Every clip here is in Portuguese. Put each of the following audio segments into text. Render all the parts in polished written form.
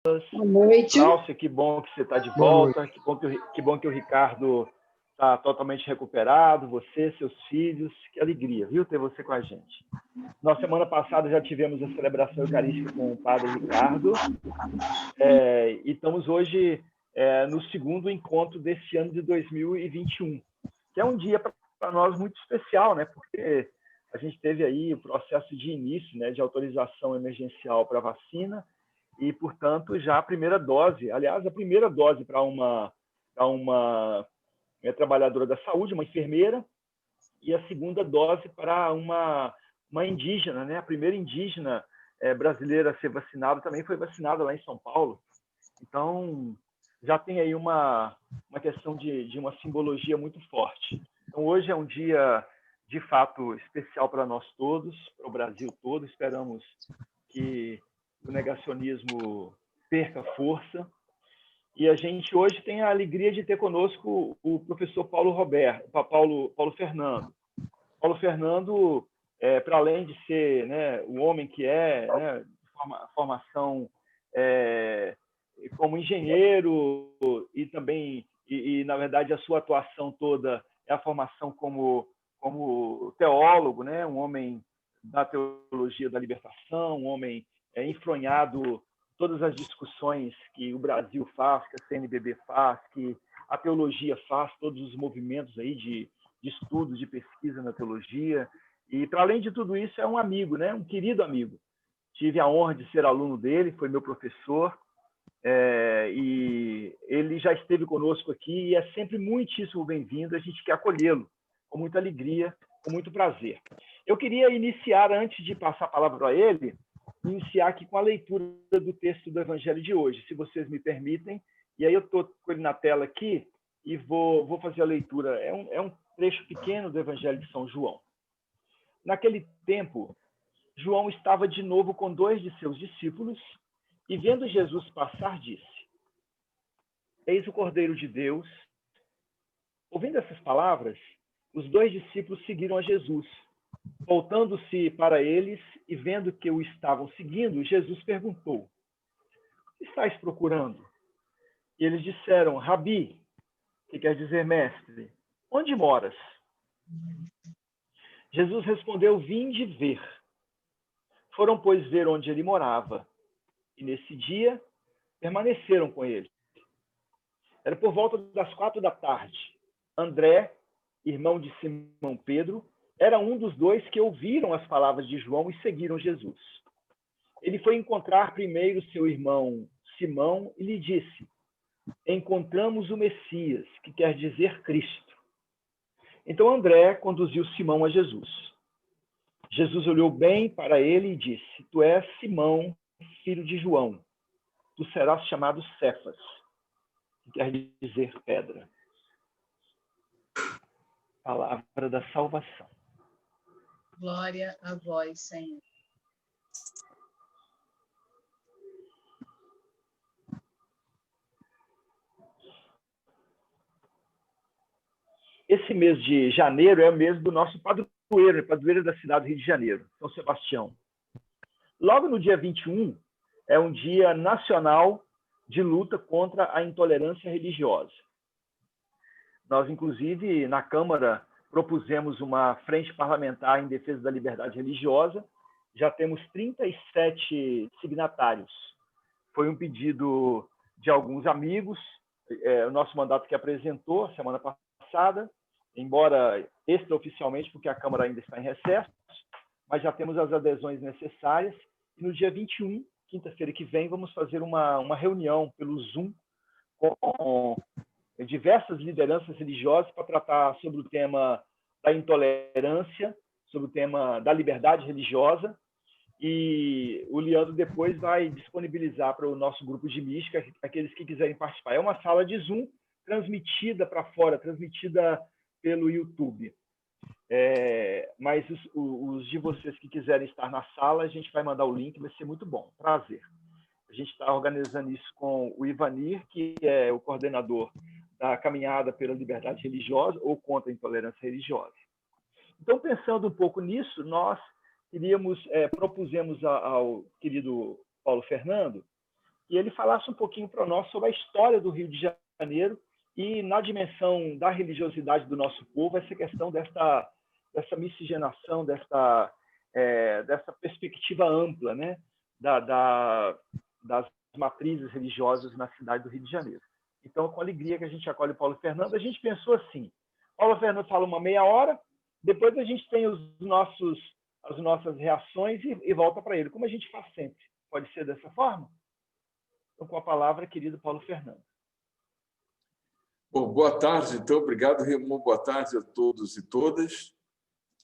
Boa noite. Cláudia, que bom que você está de volta. Que bom que o Ricardo está totalmente recuperado. Você, seus filhos. Que alegria, viu, ter você com a gente. Na semana passada já tivemos a celebração eucarística com o Padre Ricardo. E estamos hoje no segundo encontro desse ano de 2021, que é um dia para nós muito especial, né? Porque a gente teve aí o processo de início, né, de autorização emergencial para vacina e, portanto, já a primeira dose, aliás, a primeira dose para uma trabalhadora da saúde, uma enfermeira, e a segunda dose para uma indígena, né? A primeira indígena brasileira a ser vacinada também foi vacinada lá em São Paulo. Então, já tem aí uma questão de uma simbologia muito forte. Então, hoje é um dia, de fato, especial para nós todos, para o Brasil todo. Esperamos que o negacionismo perca força. E a gente hoje tem a alegria de ter conosco o professor Paulo Fernando. Paulo Fernando, para além de ser, né, o homem que é, né, formação como engenheiro e também, na verdade, a sua atuação toda é a formação como teólogo, né? Um homem da teologia da libertação, um homem enfronhado todas as discussões que o Brasil faz, que a CNBB faz, que a teologia faz, todos os movimentos aí de estudos, de pesquisa na teologia. E, para além de tudo isso, é um amigo, né? Um querido amigo. Tive a honra de ser aluno dele, foi meu professor, e ele já esteve conosco aqui e é sempre muitíssimo bem-vindo. A gente quer acolhê-lo com muita alegria, com muito prazer. Eu queria iniciar, antes de passar a palavra para ele, iniciar aqui com a leitura do texto do Evangelho de hoje, se vocês me permitem. E aí eu estou com ele na tela aqui e vou fazer a leitura. É um trecho pequeno do Evangelho de São João. Naquele tempo, João estava de novo com 2 de seus discípulos e, vendo Jesus passar, disse: Eis o Cordeiro de Deus. Ouvindo essas palavras, os 2 discípulos seguiram a Jesus. Voltando-se para eles e vendo que o estavam seguindo, Jesus perguntou: O que estáis procurando? E eles disseram: Rabi, que quer dizer mestre, onde moras? Jesus respondeu: Vinde ver. Foram, pois, ver onde ele morava. E nesse dia permaneceram com ele. Era por volta das 4 da tarde. André, irmão de Simão Pedro, era um dos 2 que ouviram as palavras de João e seguiram Jesus. Ele foi encontrar primeiro seu irmão Simão e lhe disse: Encontramos o Messias, que quer dizer Cristo. Então André conduziu Simão a Jesus. Jesus olhou bem para ele e disse: Tu és Simão, filho de João. Tu serás chamado Cefas, que quer dizer pedra. Palavra da salvação. Glória a vós, Senhor. Esse mês de janeiro é o mês do nosso padroeiro da cidade do Rio de Janeiro, São Sebastião. Logo no dia 21, é um dia nacional de luta contra a intolerância religiosa. Nós, inclusive, na Câmara, propusemos uma frente parlamentar em defesa da liberdade religiosa. Já temos 37 signatários. Foi um pedido de alguns amigos, o nosso mandato que apresentou semana passada, embora extraoficialmente, porque a Câmara ainda está em recesso, mas já temos as adesões necessárias. E no dia 21, quinta-feira que vem, vamos fazer uma reunião pelo Zoom com diversas lideranças religiosas para tratar sobre o tema da intolerância, sobre o tema da liberdade religiosa. E o Leandro depois vai disponibilizar para o nosso grupo de mística, aqueles que quiserem participar. É uma sala de Zoom transmitida para fora, transmitida pelo YouTube. Mas os de vocês que quiserem estar na sala, a gente vai mandar o link, vai ser muito bom. Prazer. A gente está organizando isso com o Ivanir, que é o coordenador da Caminhada pela Liberdade Religiosa ou contra a Intolerância Religiosa. Então, pensando um pouco nisso, nós propusemos ao querido Paulo Fernando e ele falasse um pouquinho para nós sobre a história do Rio de Janeiro e, na dimensão da religiosidade do nosso povo, essa questão dessa miscigenação, dessa perspectiva ampla, né, das matrizes religiosas na cidade do Rio de Janeiro. Então, com alegria que a gente acolhe o Paulo Fernando, a gente pensou assim, Paulo Fernando fala uma meia hora, depois a gente tem as nossas reações e volta para ele, como a gente faz sempre. Pode ser dessa forma? Então, com a palavra, querido Paulo Fernando. Bom, boa tarde, então. Obrigado, Raimundo. Boa tarde a todos e todas.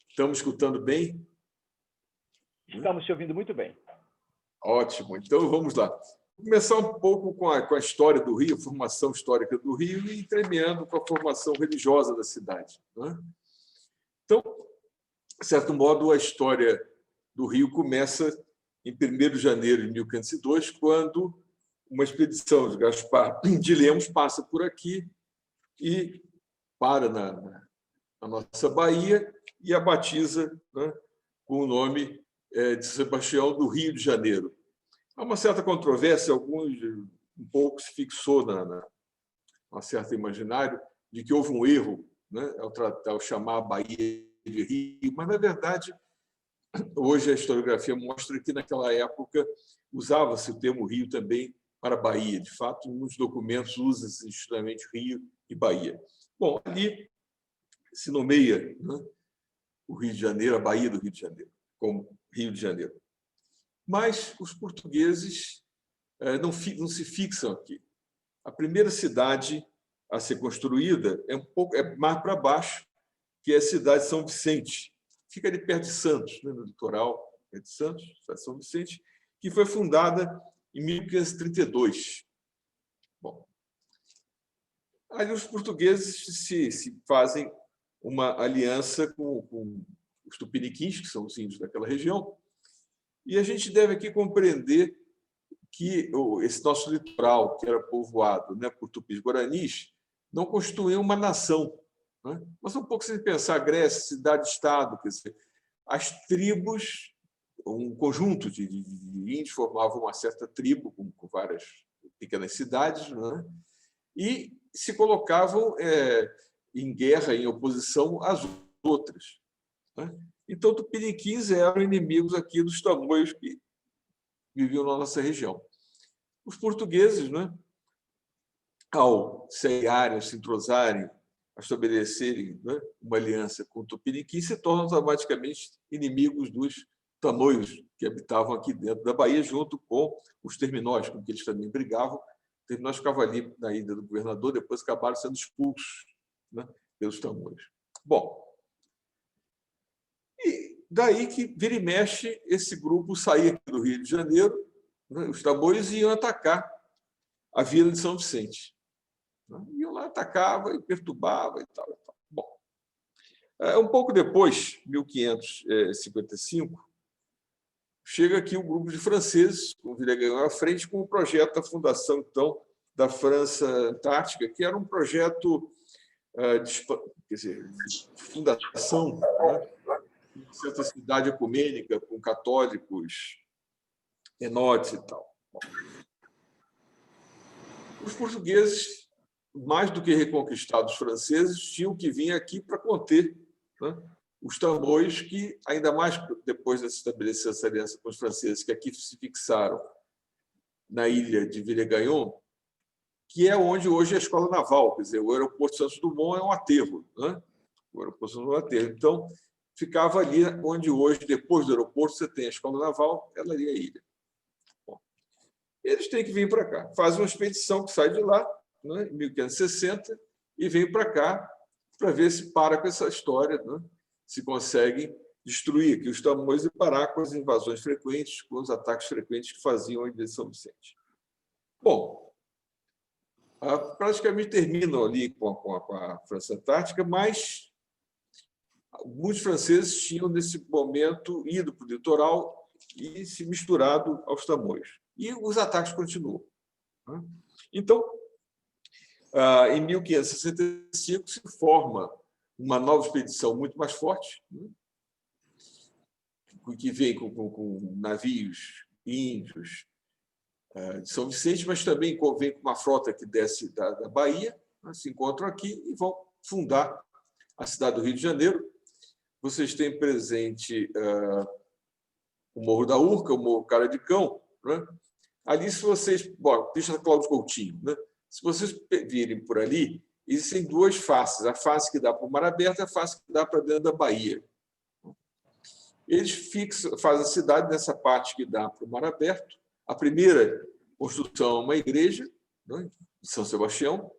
Estamos escutando bem? Estamos te ouvindo muito bem. Ótimo. Então, vamos lá. Vou começar um pouco com a história do Rio, a formação histórica do Rio, e terminando com a formação religiosa da cidade, né? Então, de certo modo, a história do Rio começa em 1º de janeiro de 1502, quando uma expedição de Gaspar de Lemos passa por aqui e para na nossa Bahia e a batiza, né, com o nome de Sebastião do Rio de Janeiro. Há uma certa controvérsia, um pouco se fixou numa certa imaginário de que houve um erro, né, ao chamar a Bahia de Rio, mas, na verdade, hoje a historiografia mostra que, naquela época, usava-se o termo Rio também para Bahia. De fato, nos documentos usa-se justamente Rio e Bahia. Bom, ali se nomeia, né, o Rio de Janeiro, a Bahia do Rio de Janeiro, como Rio de Janeiro. Mas os portugueses não se fixam aqui. A primeira cidade a ser construída é mais para baixo, que é a cidade de São Vicente. Fica ali perto de Santos, né, no litoral de Santos, São Vicente, que foi fundada em 1532. Bom, aí os portugueses se fazem uma aliança com os tupiniquins, que são os índios daquela região, e a gente deve aqui compreender que esse nosso litoral, que era povoado, né, por tupis-guaranis, não constituiu uma nação, né? Mas um pouco se pensar Grécia, cidade-estado, quer dizer, as tribos, um conjunto de índios formavam uma certa tribo, com várias pequenas cidades, né? E se colocavam em guerra, em oposição às outras, né? Então, tupiniquins eram inimigos aqui dos tamoios que viviam na nossa região. Os portugueses, né, ao se aliarem, se entrosarem, a estabelecerem, né, uma aliança com o tupiniquim, se tornam automaticamente inimigos dos tamoios que habitavam aqui dentro da Bahia, junto com os terminós, com que eles também brigavam. Os terminós ficavam ali na ilha do governador, depois acabaram sendo expulsos, né, pelos tamoios. Bom, e daí que vira e mexe esse grupo saía aqui do Rio de Janeiro, né, os tamoios iam atacar a vila de São Vicente. Iam lá, atacava e perturbava e tal. Bom, um pouco depois, 1555, chega aqui um grupo de franceses, com o Villegagnon à frente, com o projeto da fundação, então, da França Antártica, que era um projeto de fundação, né, de certa cidade ecumênica, com católicos, enotes e tal. Bom, os portugueses, mais do que reconquistar os franceses, tinham que vir aqui para conter, né, os tamoios que, ainda mais depois de se estabelecer essa aliança com os franceses, que aqui se fixaram na ilha de Villegagnon, que é onde hoje é a Escola Naval, quer dizer, o aeroporto Santos Dumont é um aterro, né? O aeroporto Santos Dumont é um aterro. Então, ficava ali onde hoje, depois do aeroporto, você tem a Escola Naval, ela ali é a ilha. Bom, eles têm que vir para cá. Fazem uma expedição que sai de lá, né, em 1560, e vem para cá para ver se para com essa história, né, se consegue destruir aqui os tamoios e parar com as invasões frequentes, com os ataques frequentes que faziam a ilha de São Vicente. Bom, praticamente terminam ali com a França Antártica, mas muitos franceses tinham, nesse momento, ido para o litoral e se misturado aos tamoios. E os ataques continuam. Então, em 1565, se forma uma nova expedição muito mais forte, que vem com navios índios, de São Vicente, mas também vem com uma frota que desce da Bahia, né, se encontram aqui e vão fundar a cidade do Rio de Janeiro. Vocês têm presente o Morro da Urca, o Morro Cara de Cão, né? Ali, se vocês... Bom, pista Cláudio Coutinho, né? Se vocês virem por ali, existem duas faces, a face que dá para o mar aberto e a face que dá para dentro da Bahia. Eles fazem a cidade nessa parte que dá para o mar aberto. A primeira construção é uma igreja, né, de São Sebastião,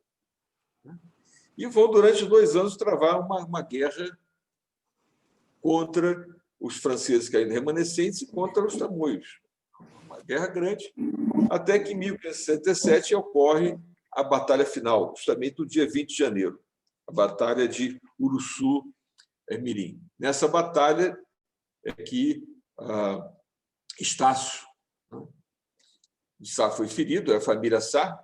né, e vão, durante 2 anos, travar uma guerra contra os franceses que ainda remanescentes e contra os tamoios. Uma guerra grande, até que em 1567 ocorre a batalha final, justamente no dia 20 de janeiro, a Batalha de Uruçu-Mirim. Nessa batalha é que Estácio, né, Sá foi ferido, a família Sá,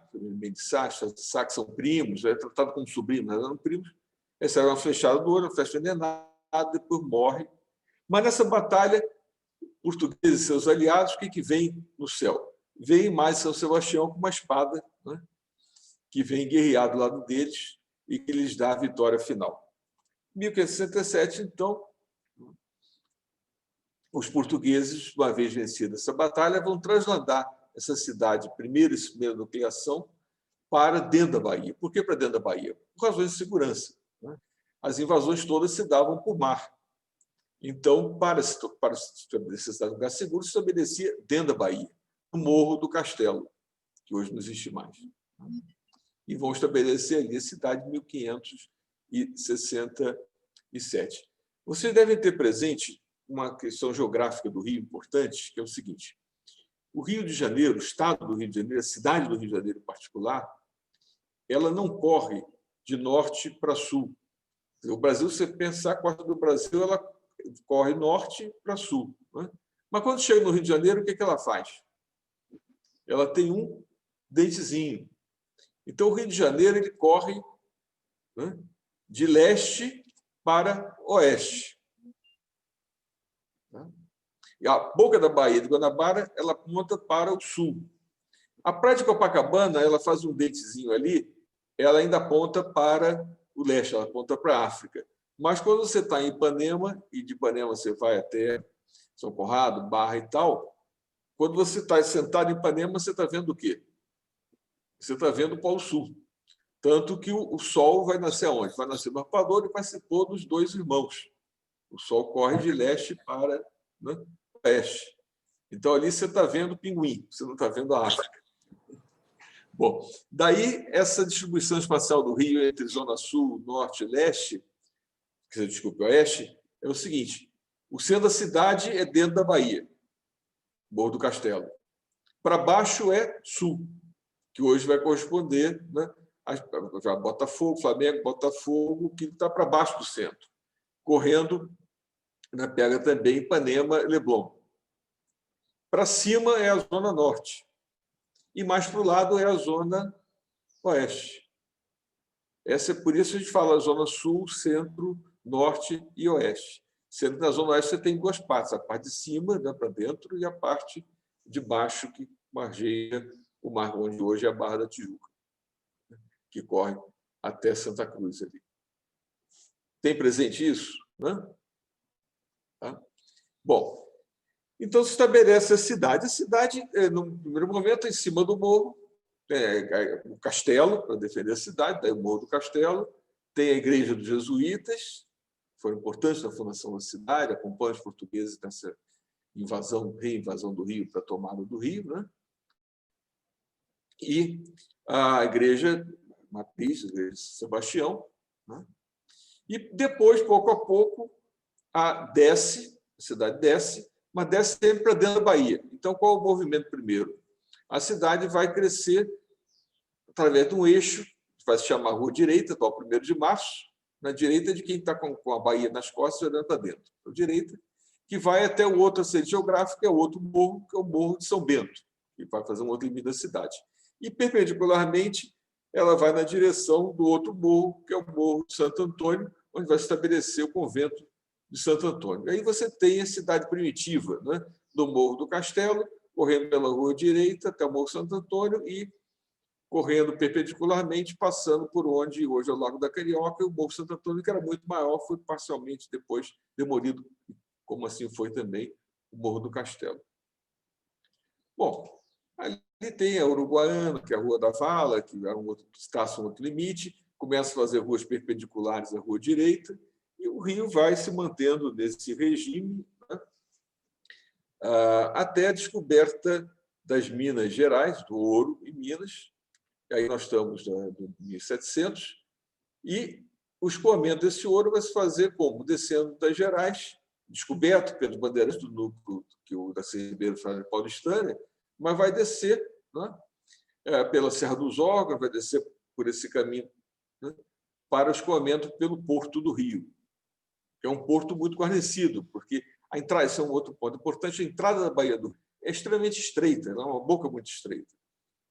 Sá, que são primos, é tratado como sobrinho, mas eram primos, recebe uma flechada do olho, uma flecha envenenada, depois morre. Mas nessa batalha, portugueses e seus aliados, o que vem no céu? Vem mais São Sebastião com uma espada, né, que vem guerrear do lado deles e que lhes dá a vitória final. Em 1567, então, os portugueses, uma vez vencida essa batalha, vão trasladar essa cidade, primeira nucleação, para dentro da Bahia. Por que para dentro da Bahia? Por razões de segurança, né? As invasões todas se davam por mar. Então, para estabelecer a cidade em lugar seguro, se estabelecia dentro da Bahia, no Morro do Castelo, que hoje não existe mais. E vão estabelecer ali a cidade em 1567. Vocês devem ter presente uma questão geográfica do Rio importante, que é o seguinte: o Rio de Janeiro, o estado do Rio de Janeiro, a cidade do Rio de Janeiro em particular, ela não corre de norte para sul. O Brasil, se você pensar, a costa do Brasil, ela corre norte para sul, né? Mas quando chega no Rio de Janeiro, o que ela faz? Ela tem um dentezinho. Então, o Rio de Janeiro ele corre, né, de leste para oeste. E a boca da Baía de Guanabara ela aponta para o sul. A Praia de Copacabana ela faz um dentezinho ali, ela ainda aponta para o leste, ela aponta para a África. Mas quando você está em Ipanema, e de Ipanema você vai até São Conrado, Barra e tal, quando você está sentado em Ipanema, você está vendo o quê? Você está vendo o Polo Sul. Tanto que o Sol vai nascer aonde? Vai nascer no Arpoador e vai se pôr nos dois irmãos. O Sol corre de leste para, né, oeste. Então, ali você está vendo o pinguim, você não está vendo a África. Bom, daí essa distribuição espacial do Rio entre Zona Sul, Norte e Leste, desculpe, Oeste, é o seguinte: o centro da cidade é dentro da Bahia, Morro do Castelo. Para baixo é Sul, que hoje vai corresponder, né, a Botafogo, Flamengo, Botafogo, que está para baixo do centro, correndo, né, pega também Ipanema e Leblon. Para cima é a Zona Norte. E mais para o lado é a Zona Oeste. Por isso a gente fala Zona Sul, Centro, Norte e Oeste. Sendo que na Zona Oeste você tem duas partes, a parte de cima, né, para dentro, e a parte de baixo, que margeia o mar, onde hoje é a Barra da Tijuca, que corre até Santa Cruz ali. Tem presente isso? Né? Tá? Bom, então se estabelece a cidade. A cidade, no primeiro momento, é em cima do morro, o castelo, para defender a cidade, daí o Morro do Castelo, tem a Igreja dos Jesuítas, foram importantes na fundação da cidade, acompanham os portugueses nessa reinvasão do Rio para a tomada do Rio, né? E a Igreja Matriz, a Igreja de Sebastião, né? E depois, pouco a pouco, a cidade desce, mas desce sempre para dentro da Bahia. Então, qual é o movimento primeiro? A cidade vai crescer através de um eixo, que vai se chamar Rua Direita, atual 1º de Março, na direita de quem está com a Bahia nas costas olhando para dentro. A direita, que vai até o outro acerto geográfico, que é o outro morro, que é o Morro de São Bento, que vai fazer um outro limite da cidade. E, perpendicularmente, ela vai na direção do outro morro, que é o Morro de Santo Antônio, onde vai se estabelecer o convento de Santo Antônio. Aí você tem a cidade primitiva, né, do Morro do Castelo, correndo pela rua direita até o Morro Santo Antônio e correndo perpendicularmente, passando por onde hoje é o Lago da Carioca, e o Morro Santo Antônio, que era muito maior, foi parcialmente depois demolido, como assim foi também o Morro do Castelo. Bom, ali tem a Uruguaiana, que é a Rua da Vala, que era um outro limite, começa a fazer ruas perpendiculares à rua direita, e o Rio vai se mantendo nesse regime, né, até a descoberta das Minas Gerais, do ouro em Minas. Aí nós estamos no 1700, e o escoamento desse ouro vai se fazer como? Descendo das Gerais, descoberto pelos bandeirantes do núcleo que o Darcy Ribeiro faz na Paulistânia, mas vai descer, né, pela Serra dos Órgãos, vai descer por esse caminho, né, para o escoamento pelo Porto do Rio, que é um porto muito guarnecido, porque a entrada, esse é um outro ponto importante, a entrada da Baía do Rio é extremamente estreita, é uma boca muito estreita.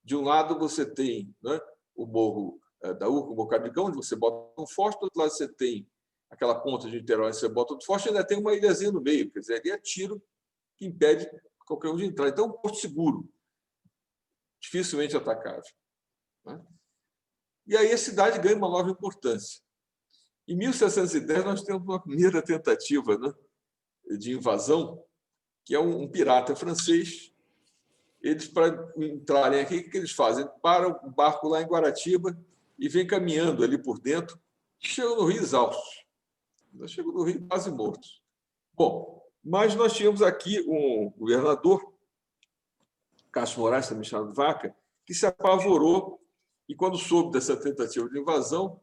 De um lado você tem, né, o Morro da Urca, o Bocadicão, onde você bota um forte, do outro lado você tem aquela ponta de Niterói, onde você bota outro forte, e ainda tem uma ilhazinha no meio, quer dizer, ali é tiro que impede qualquer um de entrar. Então, é um porto seguro, dificilmente atacável, né? E aí a cidade ganha uma nova importância. Em 1710, nós temos uma primeira tentativa, né, de invasão, que é um pirata francês. Eles, para entrarem aqui, o que eles fazem? Param o barco lá em Guaratiba e vêm caminhando ali por dentro, chegam no Rio exaustos. Chegam no Rio quase mortos. Bom, mas nós tínhamos aqui um governador, Castro Moraes, também chamado Vaca, que se apavorou e, quando soube dessa tentativa de invasão,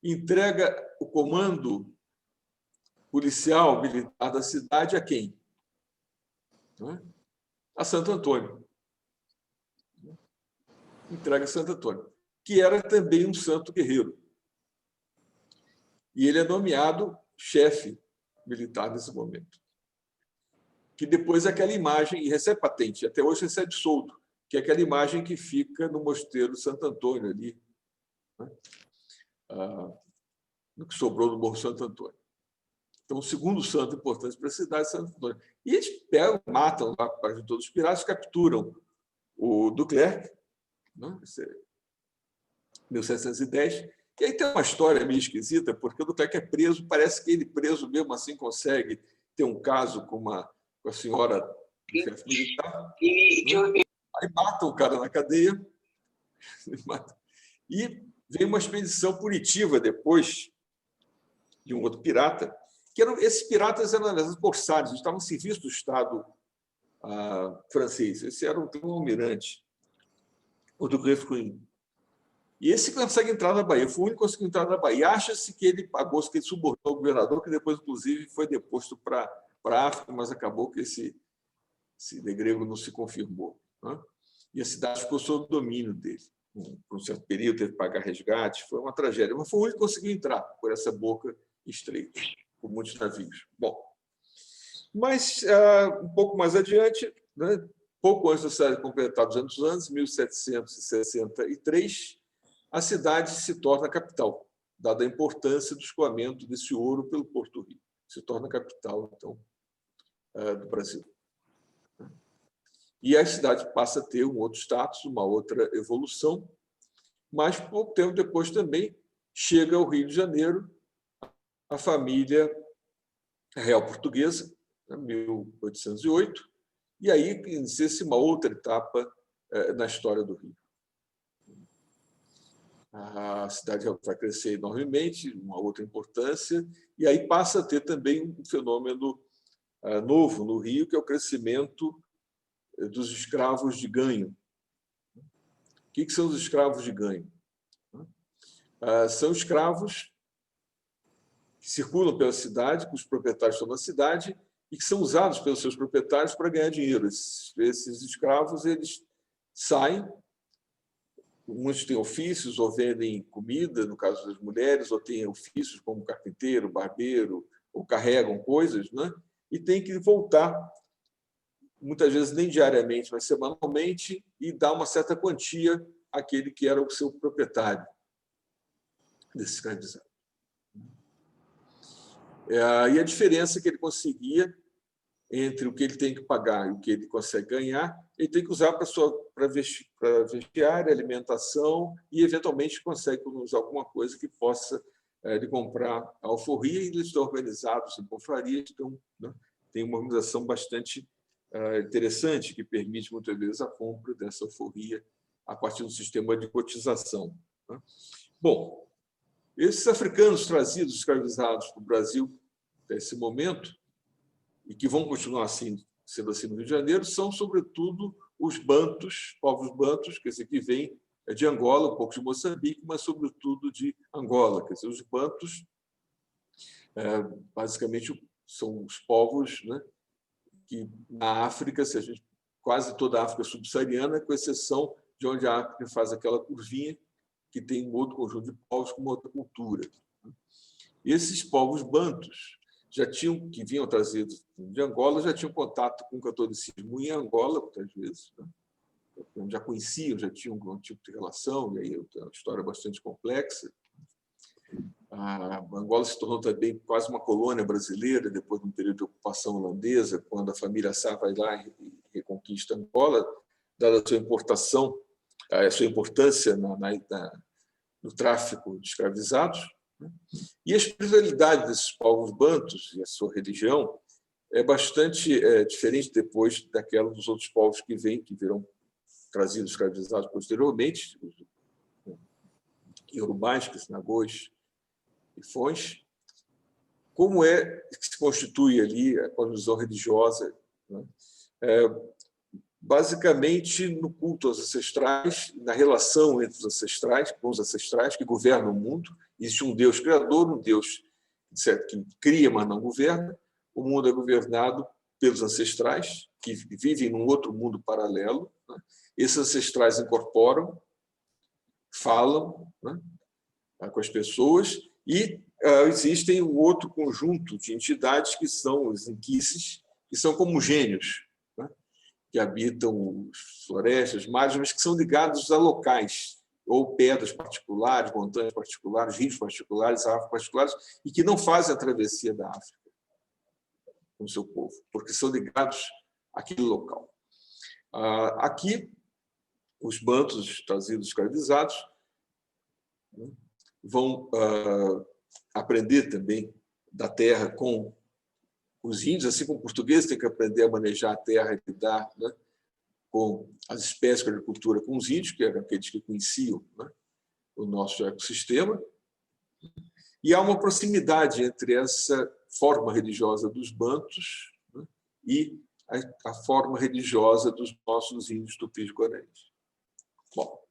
entrega o comando policial, militar da cidade a quem? A Santo Antônio. Entrega a Santo Antônio, que era também um santo guerreiro. E ele é nomeado chefe militar nesse momento. Que depois aquela imagem, e recebe patente, até hoje recebe soldo, que é aquela imagem que fica no Mosteiro Santo Antônio, ali, né, no que sobrou do Morro Santo Antônio. Então, o segundo santo importante para a cidade é Santo Antônio. E eles pegam, matam lá quase todos os piratas, capturam o Duclerc, né, 1710, e aí tem uma história meio esquisita, porque o Duclerc é preso, parece que ele preso mesmo assim consegue ter um caso com a senhora chefe militar, né? Aí matam o cara na cadeia, e vem uma expedição punitiva depois de um outro pirata, que esses piratas eram, na verdade, corsários, estavam a serviço do Estado francês. Esse era um almirante, o Duclerc. E esse consegue entrar na Bahia, foi o único que conseguiu entrar na Bahia. Acha-se que ele pagou, que ele subornou o governador, que depois, inclusive, foi deposto para a África, mas acabou que esse negrego não se confirmou, né? E a cidade ficou sob o domínio dele. Por um certo período, teve que pagar resgate, foi uma tragédia. Mas foi o único que conseguiu entrar por essa boca estreita, com muitos navios. Bom, mas um pouco mais adiante, né, pouco antes da cidade completar 200 anos, 1763, a cidade se torna capital, dada a importância do escoamento desse ouro pelo Porto Rio. Se torna capital, então, do Brasil. E a cidade passa a ter um outro status, uma outra evolução, mas pouco tempo depois também chega ao Rio de Janeiro a família real portuguesa, em 1808, e aí inicia-se uma outra etapa na história do Rio. A cidade vai crescer enormemente, uma outra importância, e aí passa a ter também um fenômeno novo no Rio, que é o crescimento dos escravos de ganho. O que são os escravos de ganho? São escravos que circulam pela cidade, que os proprietários estão na cidade, e que são usados pelos seus proprietários para ganhar dinheiro. Esses escravos, eles saem, muitos têm ofícios, ou vendem comida, no caso das mulheres, ou têm ofícios como carpinteiro, barbeiro, ou carregam coisas, né? E têm que voltar, muitas vezes nem diariamente, mas semanalmente, e dar uma certa quantia àquele que era o seu proprietário desse escravizado. E a diferença que ele conseguia entre o que ele tem que pagar e o que ele consegue ganhar, ele tem que usar para vestiário, alimentação e, eventualmente, consegue usar alguma coisa que possa lhe comprar a alforria, e eles estão organizados em confrarias, então, né, tem uma organização bastante interessante que permite, muitas vezes, a compra dessa alforria a partir do sistema de cotização. Né? Bom, esses africanos trazidos, escravizados para o Brasil nesse momento, e que vão continuar sendo assim no Rio de Janeiro, são, sobretudo, os bantus, povos bantus, quer dizer, que vêm de Angola, um pouco de Moçambique, mas, sobretudo, de Angola. Quer dizer, os bantus, basicamente, são os povos, né, que, na África, quase toda a África subsaariana, com exceção de onde a África faz aquela curvinha, que tem um outro conjunto de povos com uma outra cultura. Esses povos bantus que vinham trazidos de Angola, já tinham contato com o catolicismo em Angola, muitas vezes, né? Já conheciam, já tinham um tipo de relação, e aí é uma história bastante complexa. A Angola se tornou também quase uma colônia brasileira, depois de um período de ocupação holandesa, quando a família Sá vai lá e reconquista Angola, dada a sua importação, a sua importância no tráfico de escravizados. E a espiritualidade desses povos bantus e a sua religião é bastante diferente depois daquela dos outros povos que virão trazidos escravizados posteriormente, os iorubás, nagôs e fões. Como é que se constitui ali a cosmovisão religiosa? Né? Basicamente, no culto aos ancestrais, na relação entre os ancestrais, com os ancestrais que governam o mundo. Existe um Deus criador, um Deus que cria, mas não governa. O mundo é governado pelos ancestrais, que vivem num outro mundo paralelo. Né? Esses ancestrais incorporam, falam, né, com as pessoas, e existem um outro conjunto de entidades que são os inquices, que são como gênios, né, que habitam florestas, mares, mas que são ligados a locais, ou pedras particulares, montanhas particulares, rios particulares, árvores particulares, e que não fazem a travessia da África com o seu povo, porque são ligados àquele local. Aqui, os bantus trazidos escravizados, né, vão aprender também da terra com os índios, assim como os portugueses têm que aprender a manejar a terra e lidar, né, com as espécies de agricultura com os índios, que eram aqueles que conheciam, né, o nosso ecossistema. E há uma proximidade entre essa forma religiosa dos bantus, né, e a forma religiosa dos nossos índios tupis-guaranis. Bom,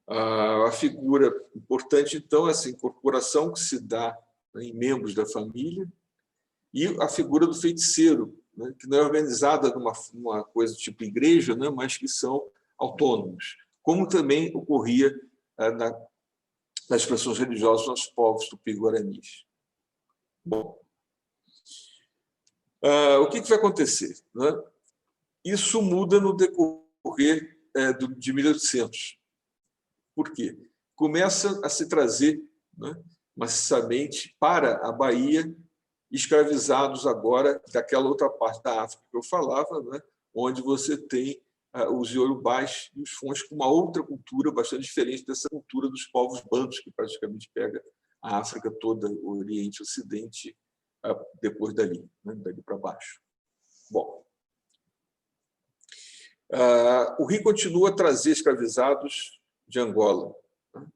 a figura importante, então, é essa incorporação que se dá, né, em membros da família, e a figura do feiticeiro, né, que não é organizada numa coisa tipo igreja, né, mas que são autônomos, como também ocorria nas expressões religiosas dos nossos povos tupi-guaranis. Bom, o que vai acontecer? Né? Isso muda no decorrer de 1800. Por quê? Começa a se trazer, né, maciçamente para a Bahia escravizados agora daquela outra parte da África que eu falava, né, onde você tem os iorubás e os fões com uma outra cultura bastante diferente dessa cultura dos povos bantus, que praticamente pega a África toda, o Oriente e o Ocidente, depois dali, né, dali para baixo. Bom, o Rio continua a trazer escravizados de Angola. Né?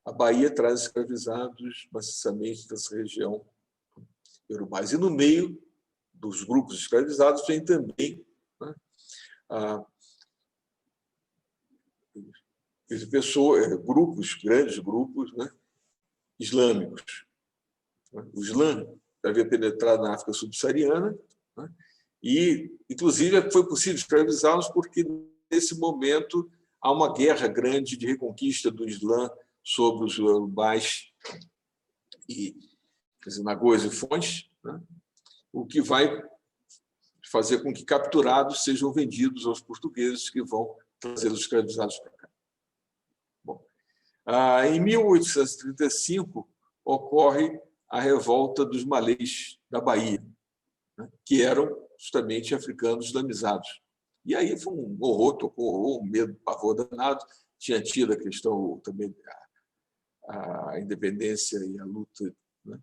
A Bahia traz escravizados maciçamente dessa região iorubás. E no meio dos grupos escravizados tem também, né, grandes grupos, né, islâmicos. O Islã havia penetrado na África subsaariana, né, e, inclusive, foi possível escravizá-los porque, nesse momento, há uma guerra grande de reconquista do Islã sobre os iorubás e nagôs e fões, né, o que vai fazer com que capturados sejam vendidos aos portugueses, que vão trazer os escravizados para cá. Bom, em 1835, ocorre a revolta dos malês da Bahia, né, que eram justamente africanos islamizados. E aí foi um horror, tocou horror, um medo, pavor danado. Tinha tido a questão também a independência e a luta, né,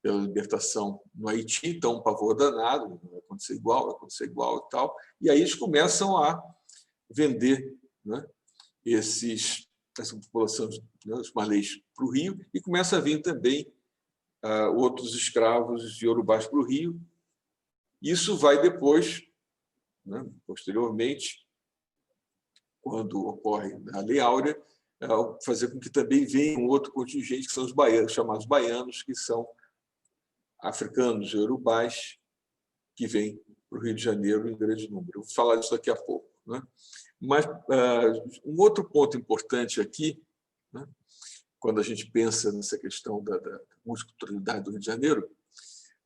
pela libertação no Haiti, então um pavor danado, vai acontecer igual e tal. E aí eles começam a vender, né, essa população, né, os malês, para o Rio, e começa a vir também outros escravos de Iorubás para o Rio. Isso vai depois, né, posteriormente, quando ocorre a Lei Áurea, fazer com que também venha um outro contingente, que são os baianos, chamados baianos, que são africanos iorubás, que vêm para o Rio de Janeiro em grande número. Eu vou falar disso daqui a pouco, né? Mas um outro ponto importante aqui, né, quando a gente pensa nessa questão da multiculturalidade do Rio de Janeiro,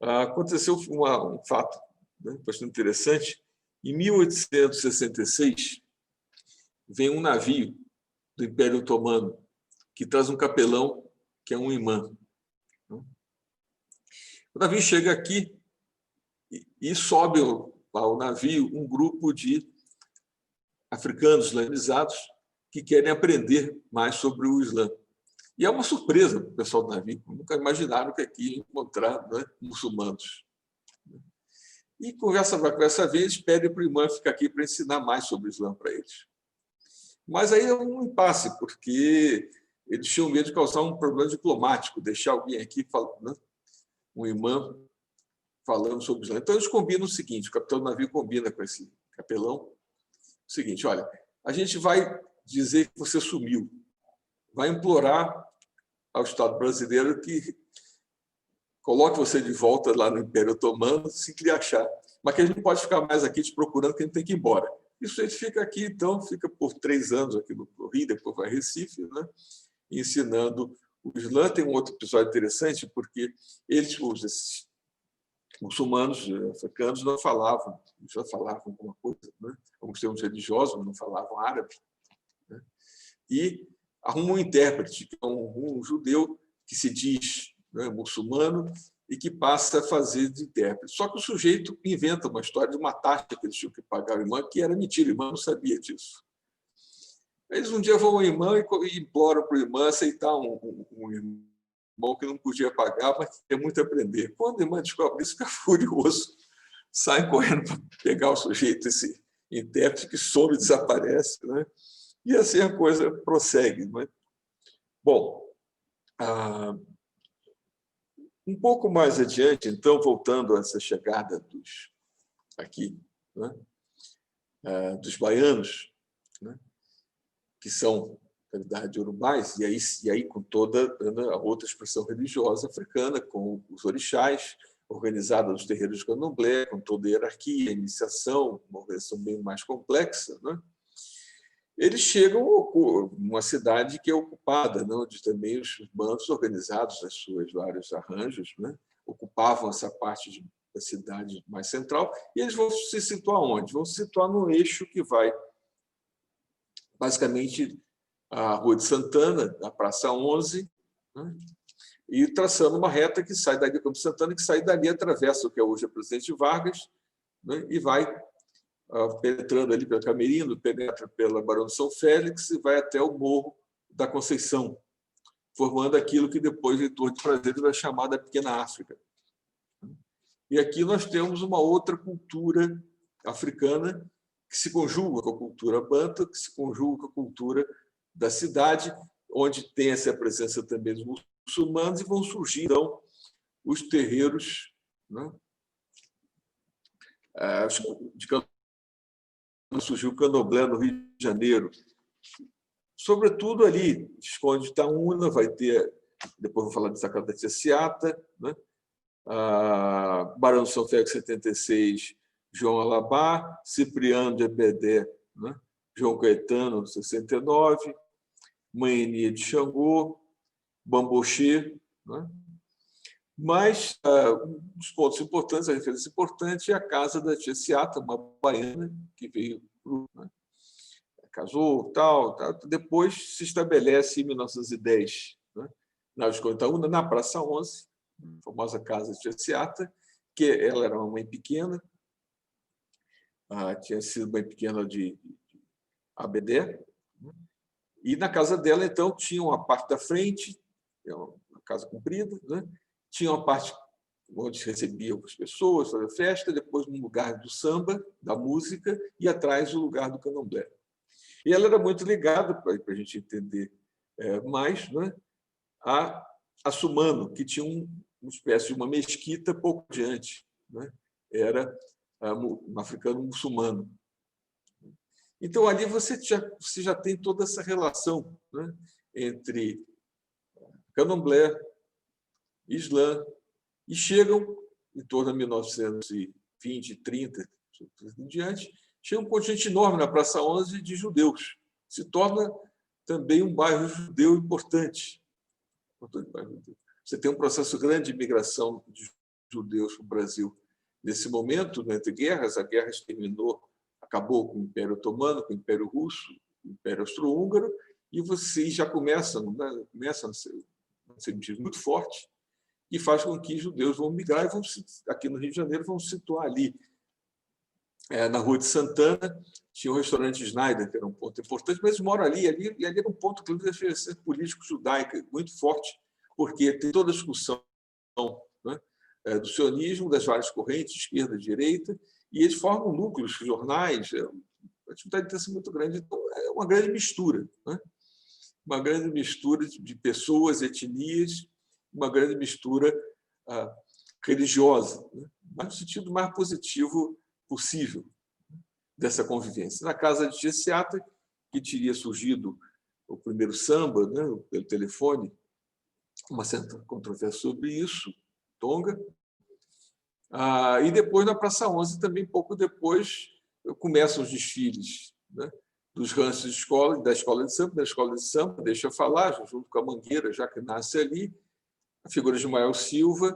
aconteceu um fato, né, bastante interessante. Em 1866, vem um navio do Império Otomano que traz um capelão, que é um imã. O navio chega aqui e sobe ao navio um grupo de africanos islamizados que querem aprender mais sobre o Islã. E é uma surpresa para o pessoal do navio, nunca imaginaram que aqui ia encontrar, né, muçulmanos. E conversa vai, conversa vem, eles pedem para o imã ficar aqui para ensinar mais sobre o Islã para eles. Mas aí é um impasse, porque eles tinham medo de causar um problema diplomático, deixar alguém aqui, né, um imã, falando sobre o Islã. Então, eles combinam o seguinte, o capitão do navio combina com esse capelão o seguinte: olha, a gente vai dizer que você sumiu, vai implorar ao Estado brasileiro que coloque você de volta lá no Império Otomano, se lhe achar, mas que a gente não pode ficar mais aqui te procurando, que a gente tem que ir embora. Isso a gente fica aqui, então, fica por 3 anos aqui no Rio, depois vai a Recife, né, ensinando o Islã. Tem um outro episódio interessante, porque esses muçulmanos africanos não falavam, já falavam alguma coisa, né, alguns termos religiosos, não falavam árabe, né, e arrumam um intérprete, que é um judeu que se diz, né, muçulmano, e que passa a fazer de intérprete. Só que o sujeito inventa uma história de uma taxa que eles tinham que pagar ao imã, que era mentira, o imã não sabia disso. Eles um dia vão ao imã e imploram para o imã aceitar um irmão que não podia pagar, mas que queria muito aprender. Quando o imã descobre isso, fica furioso, sai correndo para pegar o sujeito, esse intérprete que some e desaparece, né? E assim a coisa prossegue, né? Bom, um pouco mais adiante, então, voltando a essa chegada aqui, né, dos baianos, né, que são, na verdade, urubais, e aí com toda, né, a outra expressão religiosa africana, com os orixás, organizada nos terreiros de candomblé, com toda a hierarquia, a iniciação, uma organização bem mais complexa, né? Eles chegam numa cidade que é ocupada, né, onde também os bandos organizados, as suas vários arranjos, né, ocupavam essa parte da cidade mais central, e eles vão se situar onde? Vão se situar no eixo que vai, basicamente, a Rua de Santana, a Praça 11, né, e traçando uma reta que sai dali, Campo Santana, que sai dali, atravessa o que é hoje a Presidente Vargas, né, e vai penetrando ali pelo Camerindo, penetra pela Barão de São Félix e vai até o Morro da Conceição, formando aquilo que depois o Heitor de Prazeres vai chamar da Pequena África. E aqui nós temos uma outra cultura africana que se conjuga com a cultura banta, que se conjuga com a cultura da cidade, onde tem essa presença também dos muçulmanos, e vão surgir, então, os terreiros, né, de surgiu o candomblé no Rio de Janeiro. Sobretudo ali, Visconde de Itaúna, vai ter, depois vou falar de Sacada de Seata, né? Barão de São Félix, 76, João Alabá, Cipriano de Ebedé, né? João Caetano, 69, Manhenia de Xangô, Bambochê, né? Mas um dos pontos importantes, a referência importante, é a casa da tia Seata, uma baiana que veio, né, casou, tal. Depois se estabelece em 1910, né, na Visconde de Itaúna, na Praça 11, a famosa casa da tia Seata, que ela era uma mãe pequena, tinha sido bem pequena de Abedé. E na casa dela, então, tinha uma parte da frente, uma casa comprida, né? Tinha uma parte onde se recebia as pessoas, fazia festa, depois um lugar do samba, da música, e atrás o lugar do candomblé. E ela era muito ligada, para a gente entender mais, né, a Sumano, que tinha uma espécie de uma mesquita pouco adiante, né? Era um africano muçulmano. Então, ali você já tem toda essa relação, né, entre candomblé, islã, e chegam, em torno de 1920, 30, em diante, chega um contingente enorme na Praça 11 de judeus. Se torna também um bairro judeu importante. Você tem um processo grande de imigração de judeus para o Brasil. Nesse momento, entre guerras, a guerra acabou com o Império Otomano, com o Império Russo, com o Império Austro-Húngaro, e vocês já começam a ser muito forte, e faz com que judeus vão migrar e aqui no Rio de Janeiro vão se situar ali. Na Rua de Santana tinha o restaurante Schneider, que era um ponto importante, mas eles moram ali, e ali era um ponto de referência político-judaica muito forte, porque tem toda a discussão, né, do sionismo, das várias correntes, esquerda, direita, e eles formam núcleos, jornais, a atividade tem sido muito grande. Então, é uma grande mistura, né? Uma grande mistura de pessoas, etnias, uma grande mistura religiosa, né? Mas no sentido mais positivo possível dessa convivência. Na casa de Jessiata, que teria surgido o primeiro samba, né, pelo telefone, uma certa controvérsia sobre isso, Tonga. E depois, na Praça 11, também pouco depois, começam os desfiles, né, dos ranchos de escola, da escola de samba, deixa eu falar, junto com a Mangueira, já que nasce ali, a figura de Mael Silva,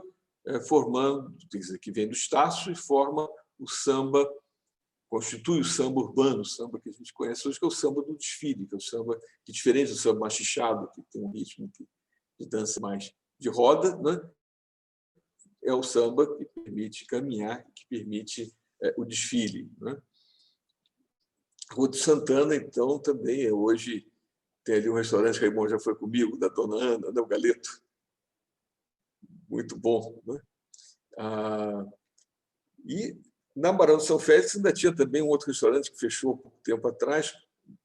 formando, que vem do Estácio, e forma o samba, constitui o samba urbano, o samba que a gente conhece hoje, que é o samba do desfile, que é o samba que, diferente do samba machichado, que tem um ritmo de dança mais de roda, né? É o samba que permite caminhar, que permite o desfile, né? Rua de Santana, então, também hoje tem ali um restaurante que a irmã já foi comigo, da Dona Ana, né? O Galeto. Muito bom, né? E na Barão de São Félix ainda tinha também um outro restaurante que fechou há pouco tempo atrás,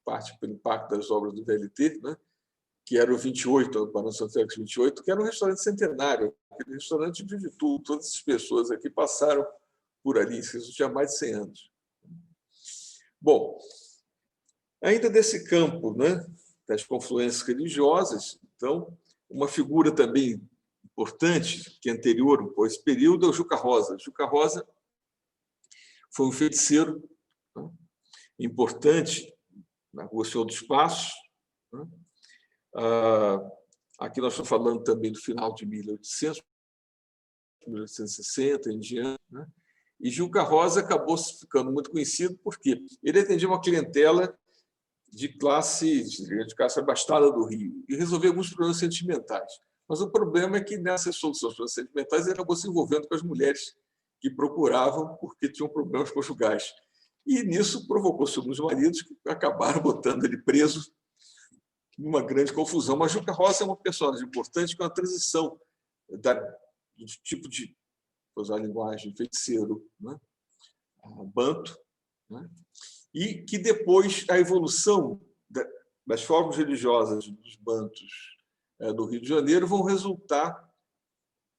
parte pelo impacto das obras do VLT, né? Que era o 28, o Barão de São Félix 28, que era um restaurante centenário. Aquele restaurante vive tudo, todas as pessoas aqui passaram por ali, isso tinha mais de 100 anos. Bom, ainda desse campo, né, das confluências religiosas, então, uma figura também importante, que é anterior a esse período, é o Juca Rosa. Juca Rosa foi um feiticeiro, né, importante na Rua Senhor dos Passos, né? Aqui nós estamos falando também do final de 1800, 1860 em diante, né? E Juca Rosa acabou ficando muito conhecido porque ele atendia uma clientela de classe abastada do Rio e resolvia alguns problemas sentimentais. Mas o problema é que nessas soluções sentimentais ele acabou se envolvendo com as mulheres que procuravam porque tinham problemas conjugais. E nisso provocou alguns maridos que acabaram botando ele preso numa grande confusão. Mas Juca Rosa é uma personagem importante com a transição do tipo de, vou usar a linguagem, feiticeiro, né, banto, né, e que depois a evolução das formas religiosas dos bantos do Rio de Janeiro vão resultar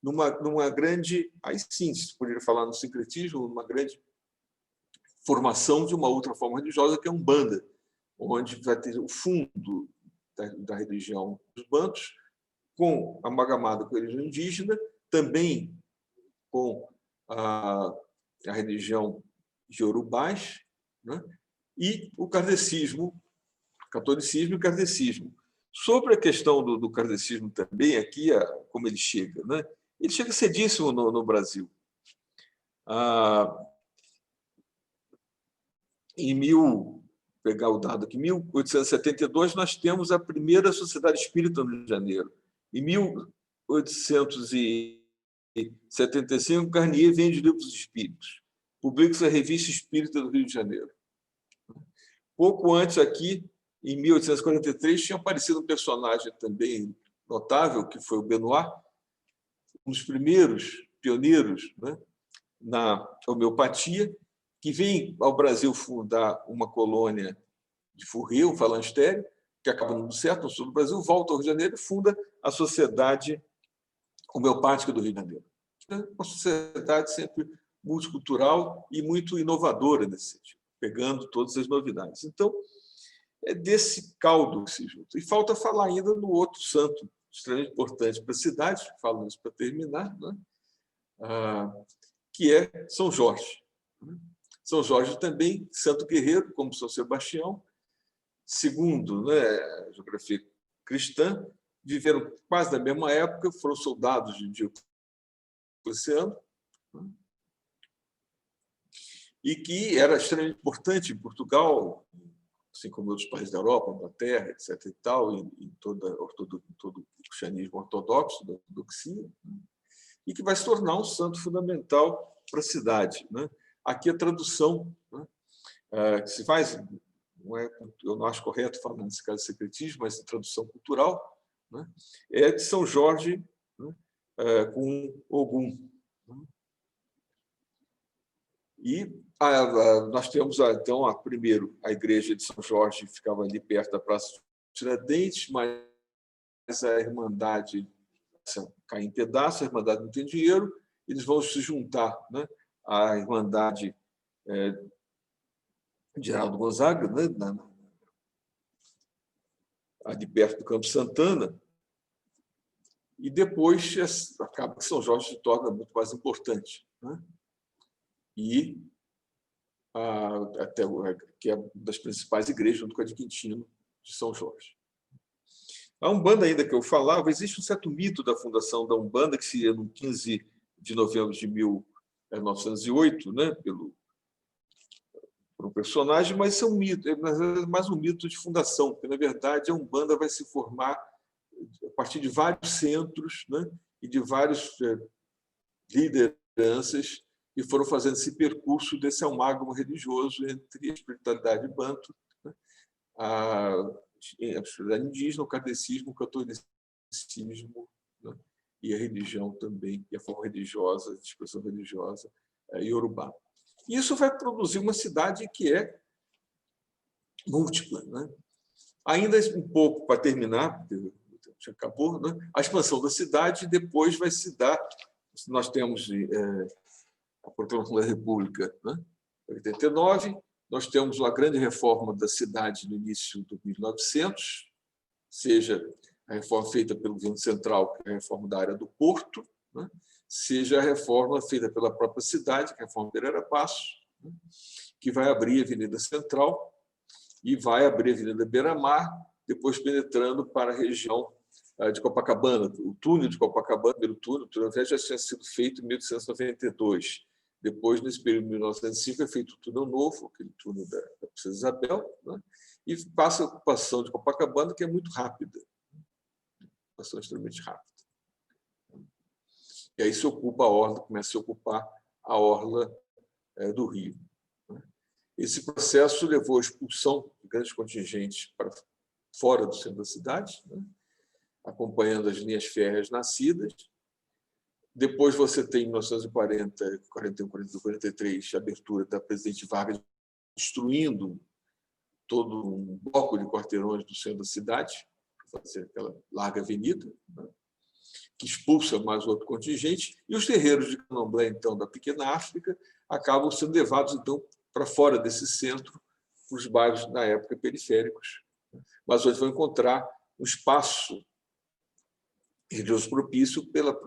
numa grande, aí sim, se poderia falar no sincretismo, numa grande formação de uma outra forma religiosa, que é a Umbanda, onde vai ter o fundo da religião dos bantos, amalgamado com a religião indígena, também com a religião iorubás, né? E o kardecismo, catolicismo e kardecismo. Sobre a questão do kardecismo também, aqui, como ele chega, né? Ele chega cedíssimo no Brasil. Pegar o dado aqui, em 1872, nós temos a primeira Sociedade Espírita no Rio de Janeiro. Em 1875, Garnier vende livros dos espíritos. publica-se a Revista Espírita do Rio de Janeiro. Pouco antes, aqui, em 1843, tinha aparecido um personagem também notável, que foi o Benoit, um dos primeiros pioneiros, né, na homeopatia, que vem ao Brasil fundar uma colônia de Fourier, um falanstério, que acaba no certo, no sul do Brasil, volta ao Rio de Janeiro e funda a Sociedade Homeopática do Rio de Janeiro. Uma sociedade sempre multicultural e muito inovadora nesse sentido, pegando todas as novidades. Então, é desse caldo que se junta. E falta falar ainda no outro santo extremamente importante para a cidade, falo isso para terminar, né? Que é São Jorge. São Jorge também, santo guerreiro, como São Sebastião, segundo, né, a geografia cristã, viveram quase na mesma época, foram soldados de Diocleciano, e que era extremamente importante em Portugal, assim como em outros países da Europa, Inglaterra, etc. e tal, em todo o cristianismo ortodoxo, da ortodoxia, e que vai se tornar um santo fundamental para a cidade, né? Aqui a tradução, né, que se faz, eu não acho correto falar nesse caso de secretismo, mas de tradução cultural, né, é de São Jorge, né, com Ogum. E nós temos, então, primeiro, a igreja de São Jorge, que ficava ali perto da Praça Tiradentes, mas a Irmandade cai em pedaços, a Irmandade não tem dinheiro, eles vão se juntar, né, à Irmandade de Geraldo Gonzaga, né, ali perto do Campo Santana, e depois acaba que São Jorge se torna muito mais importante, né? E até que é uma das principais igrejas, junto com a de Quintino, de São Jorge. A Umbanda, ainda que eu falava, existe um certo mito da fundação da Umbanda, que seria no 15 de novembro de 1908, né, por um personagem, mas isso é um mito, é mais um mito de fundação, porque, na verdade, a Umbanda vai se formar a partir de vários centros, né, e de várias lideranças que foram fazendo esse percurso desse amálgama religioso entre a espiritualidade banto, né, a espiritualidade indígena, o kardecismo, o catolicismo, né, e a religião também, e a forma religiosa, a expressão religiosa iorubá. Isso vai produzir uma cidade que é múltipla, né? Ainda um pouco para terminar, porque já acabou, né? A expansão da cidade depois vai se dar. Nós temos a proclamação da República, né, em 89, nós temos uma grande reforma da cidade no início de 1900, seja a reforma feita pelo governo central, que é a reforma da área do porto, né, seja a reforma feita pela própria cidade, que é a reforma Pereira Passos, né, que vai abrir a Avenida Central e vai abrir a Avenida Beira-Mar, depois penetrando para a região de Copacabana. O túnel de Copacabana, o túnel já tinha sido feito em 1892. Depois, nesse período de 1905, é feito o túnel novo, aquele túnel da Princesa Isabel, né, e passa a ocupação de Copacabana, que é muito rápida, ocupação extremamente rápida. E aí se ocupa a orla, começa a se ocupar a orla do Rio. Esse processo levou à expulsão de grandes contingentes para fora do centro da cidade, né, acompanhando as linhas férreas nascidas. Depois você tem, em 1940, 41, 42, 43, a abertura da Presidente Vargas, destruindo todo um bloco de quarteirões do centro da cidade, para fazer aquela larga avenida, né, que expulsa mais outro contingente, e os terreiros de Candomblé, então, da Pequena África, acabam sendo levados, então, para fora desse centro, para os bairros, na época, periféricos. Mas hoje vão encontrar um espaço religioso propício pelo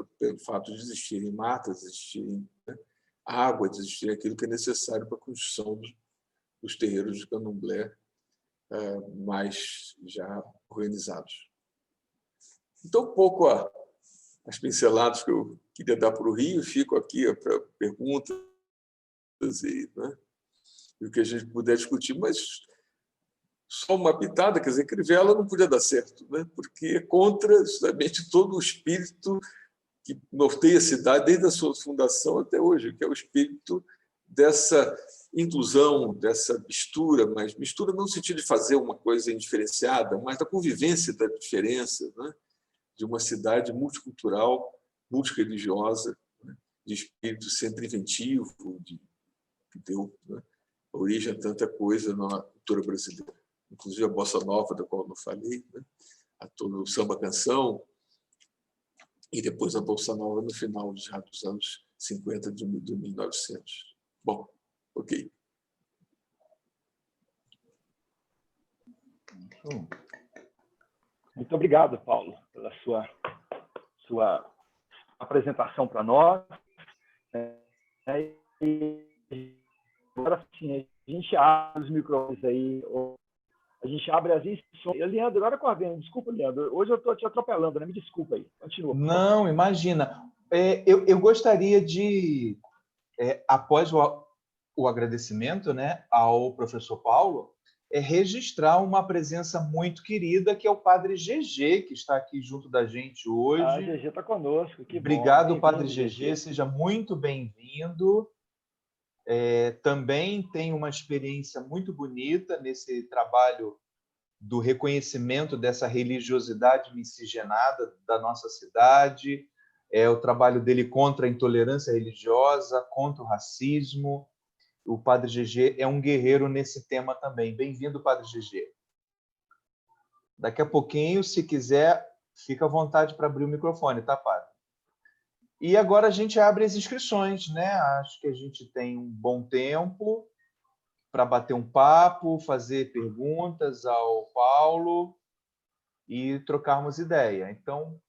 fato de existirem matas, de existirem, né, água, de existir aquilo que é necessário para a construção dos terreiros de Candomblé mais já organizados. Então, um pouco as pinceladas que eu queria dar para o Rio, fico aqui para perguntas né, e o que a gente puder discutir, mas só uma pitada, quer dizer, Crivella não podia dar certo, né, porque é contra justamente todo o espírito que norteia a cidade desde a sua fundação até hoje, que é o espírito dessa inclusão, dessa mistura, mas mistura não no sentido de fazer uma coisa indiferenciada, mas da convivência da diferença, né? De uma cidade multicultural, multirreligiosa, né? De espírito sempre inventivo, que deu, né, origem a tanta coisa na cultura brasileira. Inclusive a bossa nova, da qual eu não falei, né? A todo o samba-canção, e depois a bossa nova no final já dos anos 50 de 1900. Bom, ok. Muito obrigado, Paulo, pela sua apresentação para nós. E agora sim, a gente abre os microfones aí, a gente abre as inscrições. Leandro, agora coordena. Desculpa, Leandro. Hoje eu estou te atropelando, né? Me desculpa aí. Continua. Não, imagina. Eu gostaria de, após o agradecimento, né, ao professor Paulo, registrar uma presença muito querida, que é o Padre GG, que está aqui junto da gente hoje. Ah, GG está conosco. Que Obrigado, bom. Padre GG. Seja muito bem-vindo. Também tem uma experiência muito bonita nesse trabalho do reconhecimento dessa religiosidade miscigenada da nossa cidade, o trabalho dele contra a intolerância religiosa, contra o racismo. O Padre GG é um guerreiro nesse tema também. Bem-vindo, Padre GG. Daqui a pouquinho, se quiser, fica à vontade para abrir o microfone, tá, Padre? E agora a gente abre as inscrições, né? Acho que a gente tem um bom tempo para bater um papo, fazer perguntas ao Paulo e trocarmos ideia. Então,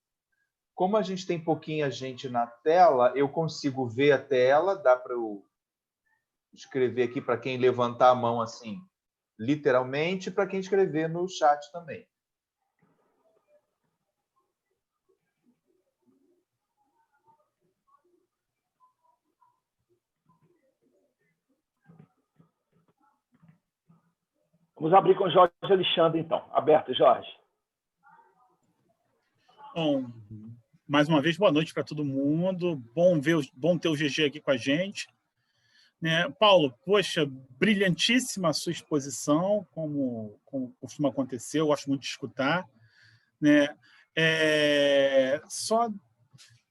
como a gente tem pouquinha gente na tela, eu consigo ver a tela, dá para eu escrever aqui para quem levantar a mão assim, literalmente, para quem escrever no chat também. Vamos abrir com o Jorge Alexandre, então. Aberto, Jorge. Bom, mais uma vez, boa noite para todo mundo. Bom ter o GG aqui com a gente. Né? Paulo, poxa, brilhantíssima a sua exposição, como costuma acontecer, eu gosto muito de escutar. Né? Só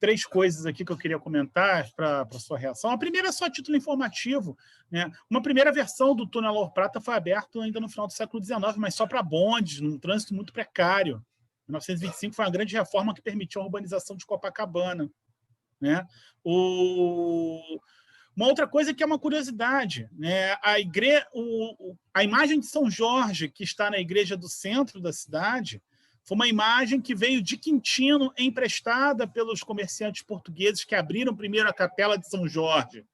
3 coisas aqui que eu queria comentar para a sua reação. A primeira é só a título informativo. Né? Uma primeira versão do túnel Lauro Prata foi aberto ainda no final do século XIX, mas só para bondes, num trânsito muito precário. Em 1925 foi uma grande reforma que permitiu a urbanização de Copacabana. Né? Uma outra coisa que é uma curiosidade, né? A imagem de São Jorge, que está na igreja do centro da cidade, foi uma imagem que veio de Quintino, emprestada pelos comerciantes portugueses que abriram primeiro a capela de São Jorge,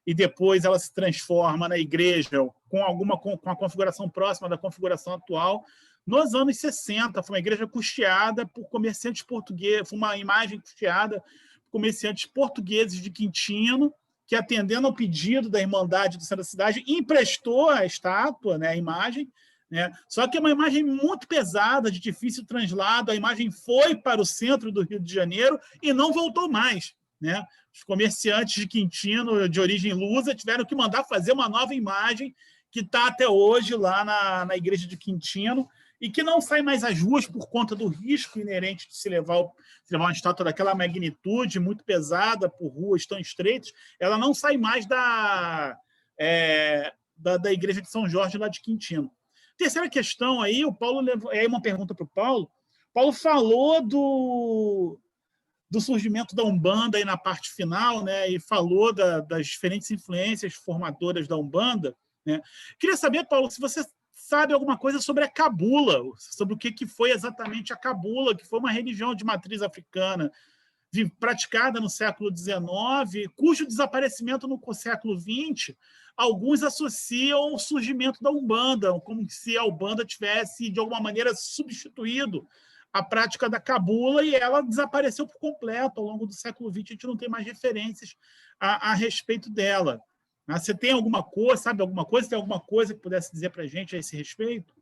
e depois ela se transforma na igreja com a configuração próxima da configuração atual. Nos anos 60, foi uma igreja custeada por comerciantes portugueses, foi uma imagem custeada por comerciantes portugueses de Quintino, que, atendendo ao pedido da Irmandade do centro da cidade, emprestou a estátua, né, a imagem, né? Só que é uma imagem muito pesada, de difícil translado. A imagem foi para o centro do Rio de Janeiro e não voltou mais. Né? Os comerciantes de Quintino, de origem lusa, tiveram que mandar fazer uma nova imagem que está até hoje lá na igreja de Quintino e que não sai mais às ruas por conta do risco inerente de se levar uma estátua daquela magnitude, muito pesada, por ruas tão estreitas. Ela não sai mais da igreja de São Jorge, lá de Quintino. Terceira questão aí, o Paulo levou, uma pergunta para o Paulo. Paulo falou do surgimento da Umbanda aí na parte final, né? E falou das diferentes influências formadoras da Umbanda. Né? Queria saber, Paulo, se você sabe alguma coisa sobre a cabula, sobre o que foi exatamente a cabula, que foi uma religião de matriz africana praticada no século XIX, cujo desaparecimento no século XX, alguns associam ao surgimento da Umbanda, como se a Umbanda tivesse, de alguma maneira, substituído a prática da cabula, e ela desapareceu por completo. Ao longo do século XX, a gente não tem mais referências a respeito dela. Você tem alguma coisa, sabe alguma coisa? Tem alguma coisa que pudesse dizer para a gente a esse respeito?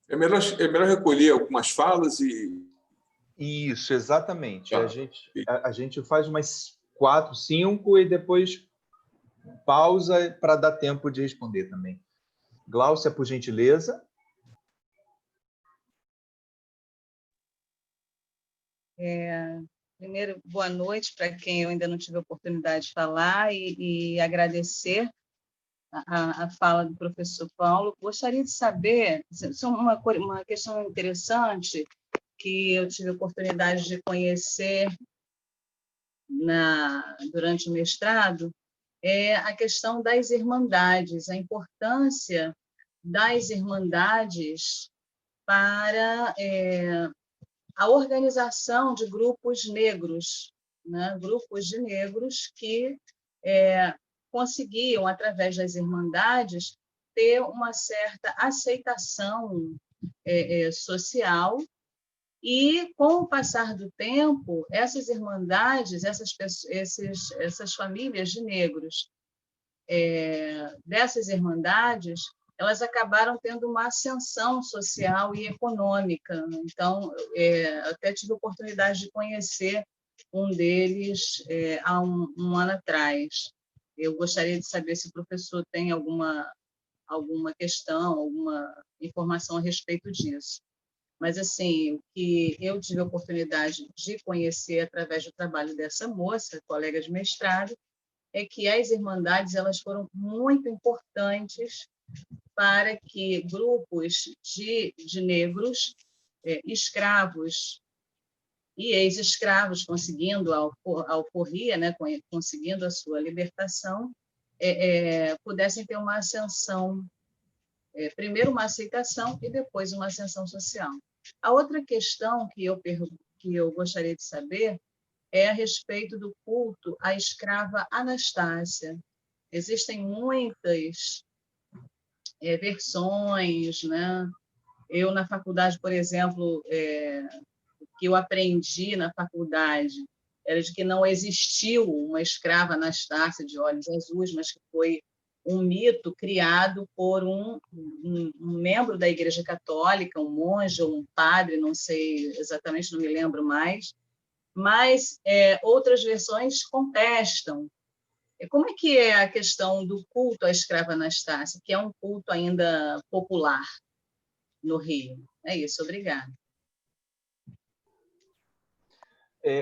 É melhor recolher algumas falas e... Isso, exatamente. A gente faz 4, 5 e depois pausa para dar tempo de responder também. Gláucia, por gentileza. Primeiro, boa noite para quem eu ainda não tive a oportunidade de falar e agradecer a fala do professor Paulo. Gostaria de saber, isso é uma questão interessante que eu tive a oportunidade de conhecer durante o mestrado, é a questão das irmandades, a importância das irmandades para a organização de grupos negros, né? Grupos de negros que conseguiam, através das irmandades, ter uma certa aceitação social. E, com o passar do tempo, essas irmandades, essas famílias de negros dessas irmandades, elas acabaram tendo uma ascensão social e econômica. Então, até tive a oportunidade de conhecer um deles há um ano atrás. Eu gostaria de saber se o professor tem alguma questão, alguma informação a respeito disso. Mas, assim, o que eu tive a oportunidade de conhecer através do trabalho dessa moça, colega de mestrado, é que as irmandades elas foram muito importantes para que grupos de negros, escravos e ex-escravos, conseguindo a alforria, né, conseguindo a sua libertação, pudessem ter uma ascensão, primeiro uma aceitação e depois uma ascensão social. A outra questão que eu gostaria de saber é a respeito do culto à escrava Anastácia. Existem muitas versões, né? Eu, na faculdade, por exemplo, o que eu aprendi na faculdade era de que não existiu uma escrava Anastácia de olhos azuis, mas que foi um mito criado por um membro da Igreja Católica, um monge ou um padre, não sei exatamente, não me lembro mais, mas outras versões contestam. Como é que é a questão do culto à escrava Anastácia, que é um culto ainda popular no Rio? É isso, obrigada.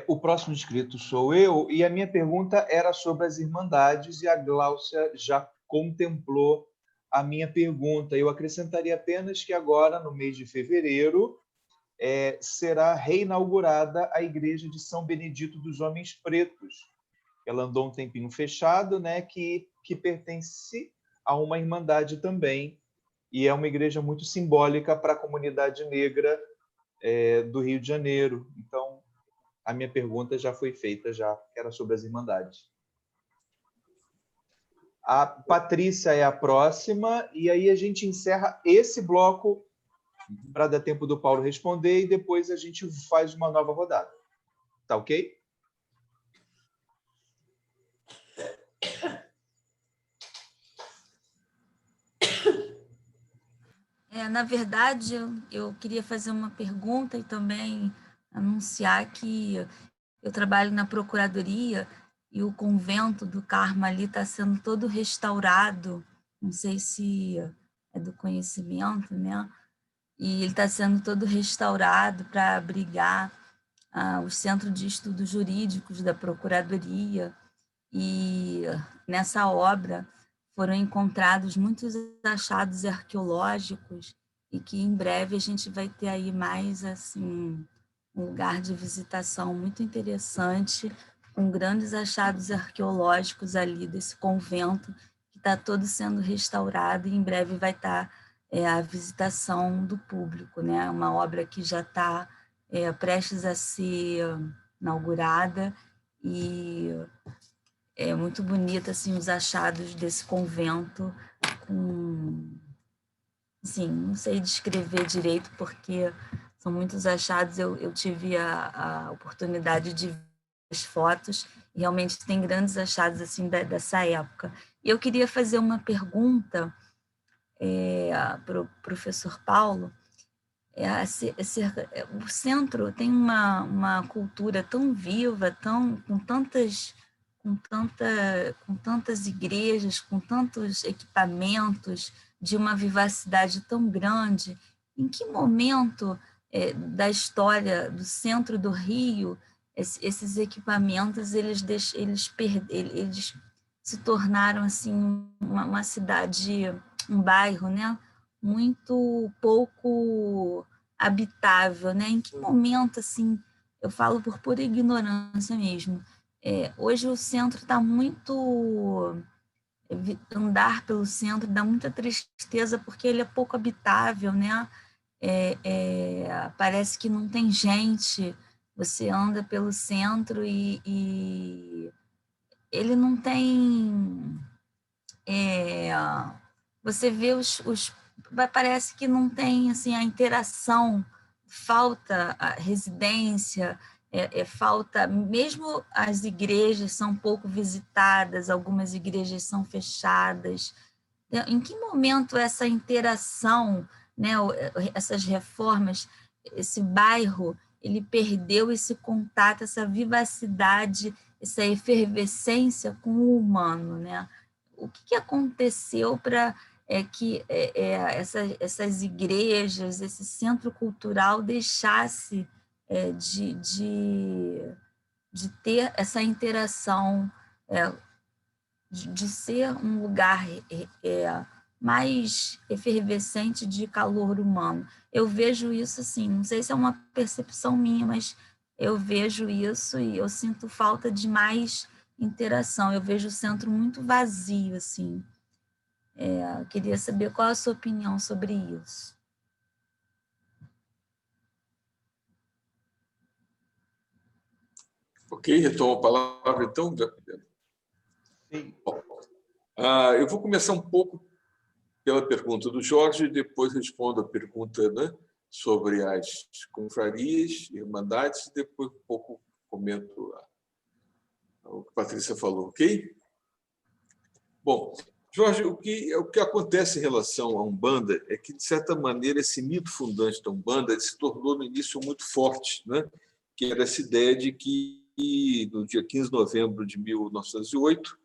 O próximo inscrito sou eu, e a minha pergunta era sobre as irmandades, e a Gláucia já contemplou a minha pergunta. Eu acrescentaria apenas que agora, no mês de fevereiro, será reinaugurada a Igreja de São Benedito dos Homens Pretos. Ela andou um tempinho fechado, né, que pertence a uma irmandade também, e é uma igreja muito simbólica para a comunidade negra do Rio de Janeiro. Então, a minha pergunta já foi feita, já era sobre as irmandades. A Patrícia é a próxima, e aí a gente encerra esse bloco para dar tempo do Paulo responder, e depois a gente faz uma nova rodada. Tá ok? Na verdade, eu queria fazer uma pergunta e também anunciar que eu trabalho na Procuradoria e o convento do Carmo ali está sendo todo restaurado, não sei se é do conhecimento, né? E ele está sendo todo restaurado para abrigar os centros de estudos jurídicos da Procuradoria, e nessa obra foram encontrados muitos achados arqueológicos e que em breve a gente vai ter aí mais assim, um lugar de visitação muito interessante, com grandes achados arqueológicos ali desse convento que está todo sendo restaurado, e em breve vai estar a visitação do público, né? Uma obra que já está prestes a ser inaugurada, e é muito bonita assim, os achados desse convento, assim, não sei descrever direito, porque são muitos achados. Eu tive a oportunidade de ver as fotos, e realmente tem grandes achados assim, dessa época. E eu queria fazer uma pergunta para o professor Paulo. O centro tem uma cultura tão viva, com tantas com tantas igrejas, com tantos equipamentos, de uma vivacidade tão grande, em que momento da história do centro do Rio esses equipamentos eles se tornaram assim uma cidade, um bairro, né, muito pouco habitável, né? Em que momento, assim, eu falo por pura ignorância mesmo, hoje o centro está muito... andar pelo centro dá muita tristeza porque ele é pouco habitável, né? Parece que não tem gente, você anda pelo centro e ele não tem... você vê parece que não tem assim, a interação, falta a residência, falta, mesmo as igrejas são pouco visitadas, algumas igrejas são fechadas. Em que momento essa interação, né, essas reformas, esse bairro, ele perdeu esse contato, essa vivacidade, essa efervescência com o humano, né? O que aconteceu para que essas igrejas, esse centro cultural deixasse de ter essa interação, de ser um lugar mais efervescente de calor humano? Eu vejo isso assim, não sei se é uma percepção minha, mas eu vejo isso e eu sinto falta de mais interação. Eu vejo o centro muito vazio, assim. Eu queria saber qual a sua opinião sobre isso. Ok, retomo a palavra, então. Sim. Eu vou começar um pouco pela pergunta do Jorge e depois respondo a pergunta, né, sobre as confrarias, irmandades, e depois um pouco comento o que a Patrícia falou, ok? Bom, Jorge, o que acontece em relação à Umbanda é que, de certa maneira, esse mito fundante da Umbanda se tornou, no início, muito forte, né? Que era essa ideia de que, no dia 15 de novembro de 1908,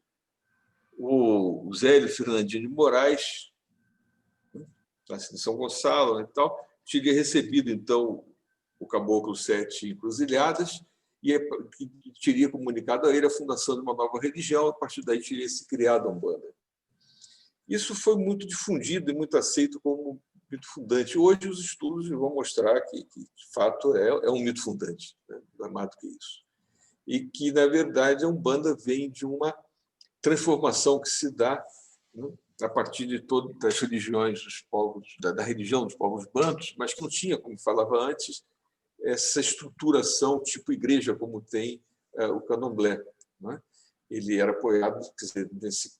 o Zélio Fernandinho de Moraes, nascido em São Gonçalo, né, e tal, teria recebido, então, o Caboclo Sete Encruzilhadas e que teria comunicado a ele a fundação de uma nova religião, a partir daí teria se criado a Umbanda. Isso foi muito difundido e muito aceito como mito fundante. Hoje, os estudos vão mostrar que de fato, é um mito fundante, né? Não é mais do que isso. E que, na verdade, a Umbanda vem de uma transformação que se dá, né, a partir de todas as religiões dos povos, da religião dos povos bantus, mas que não tinha, como falava antes, essa estruturação tipo igreja, como tem o candomblé, né? Ele era apoiado, quer dizer, nesse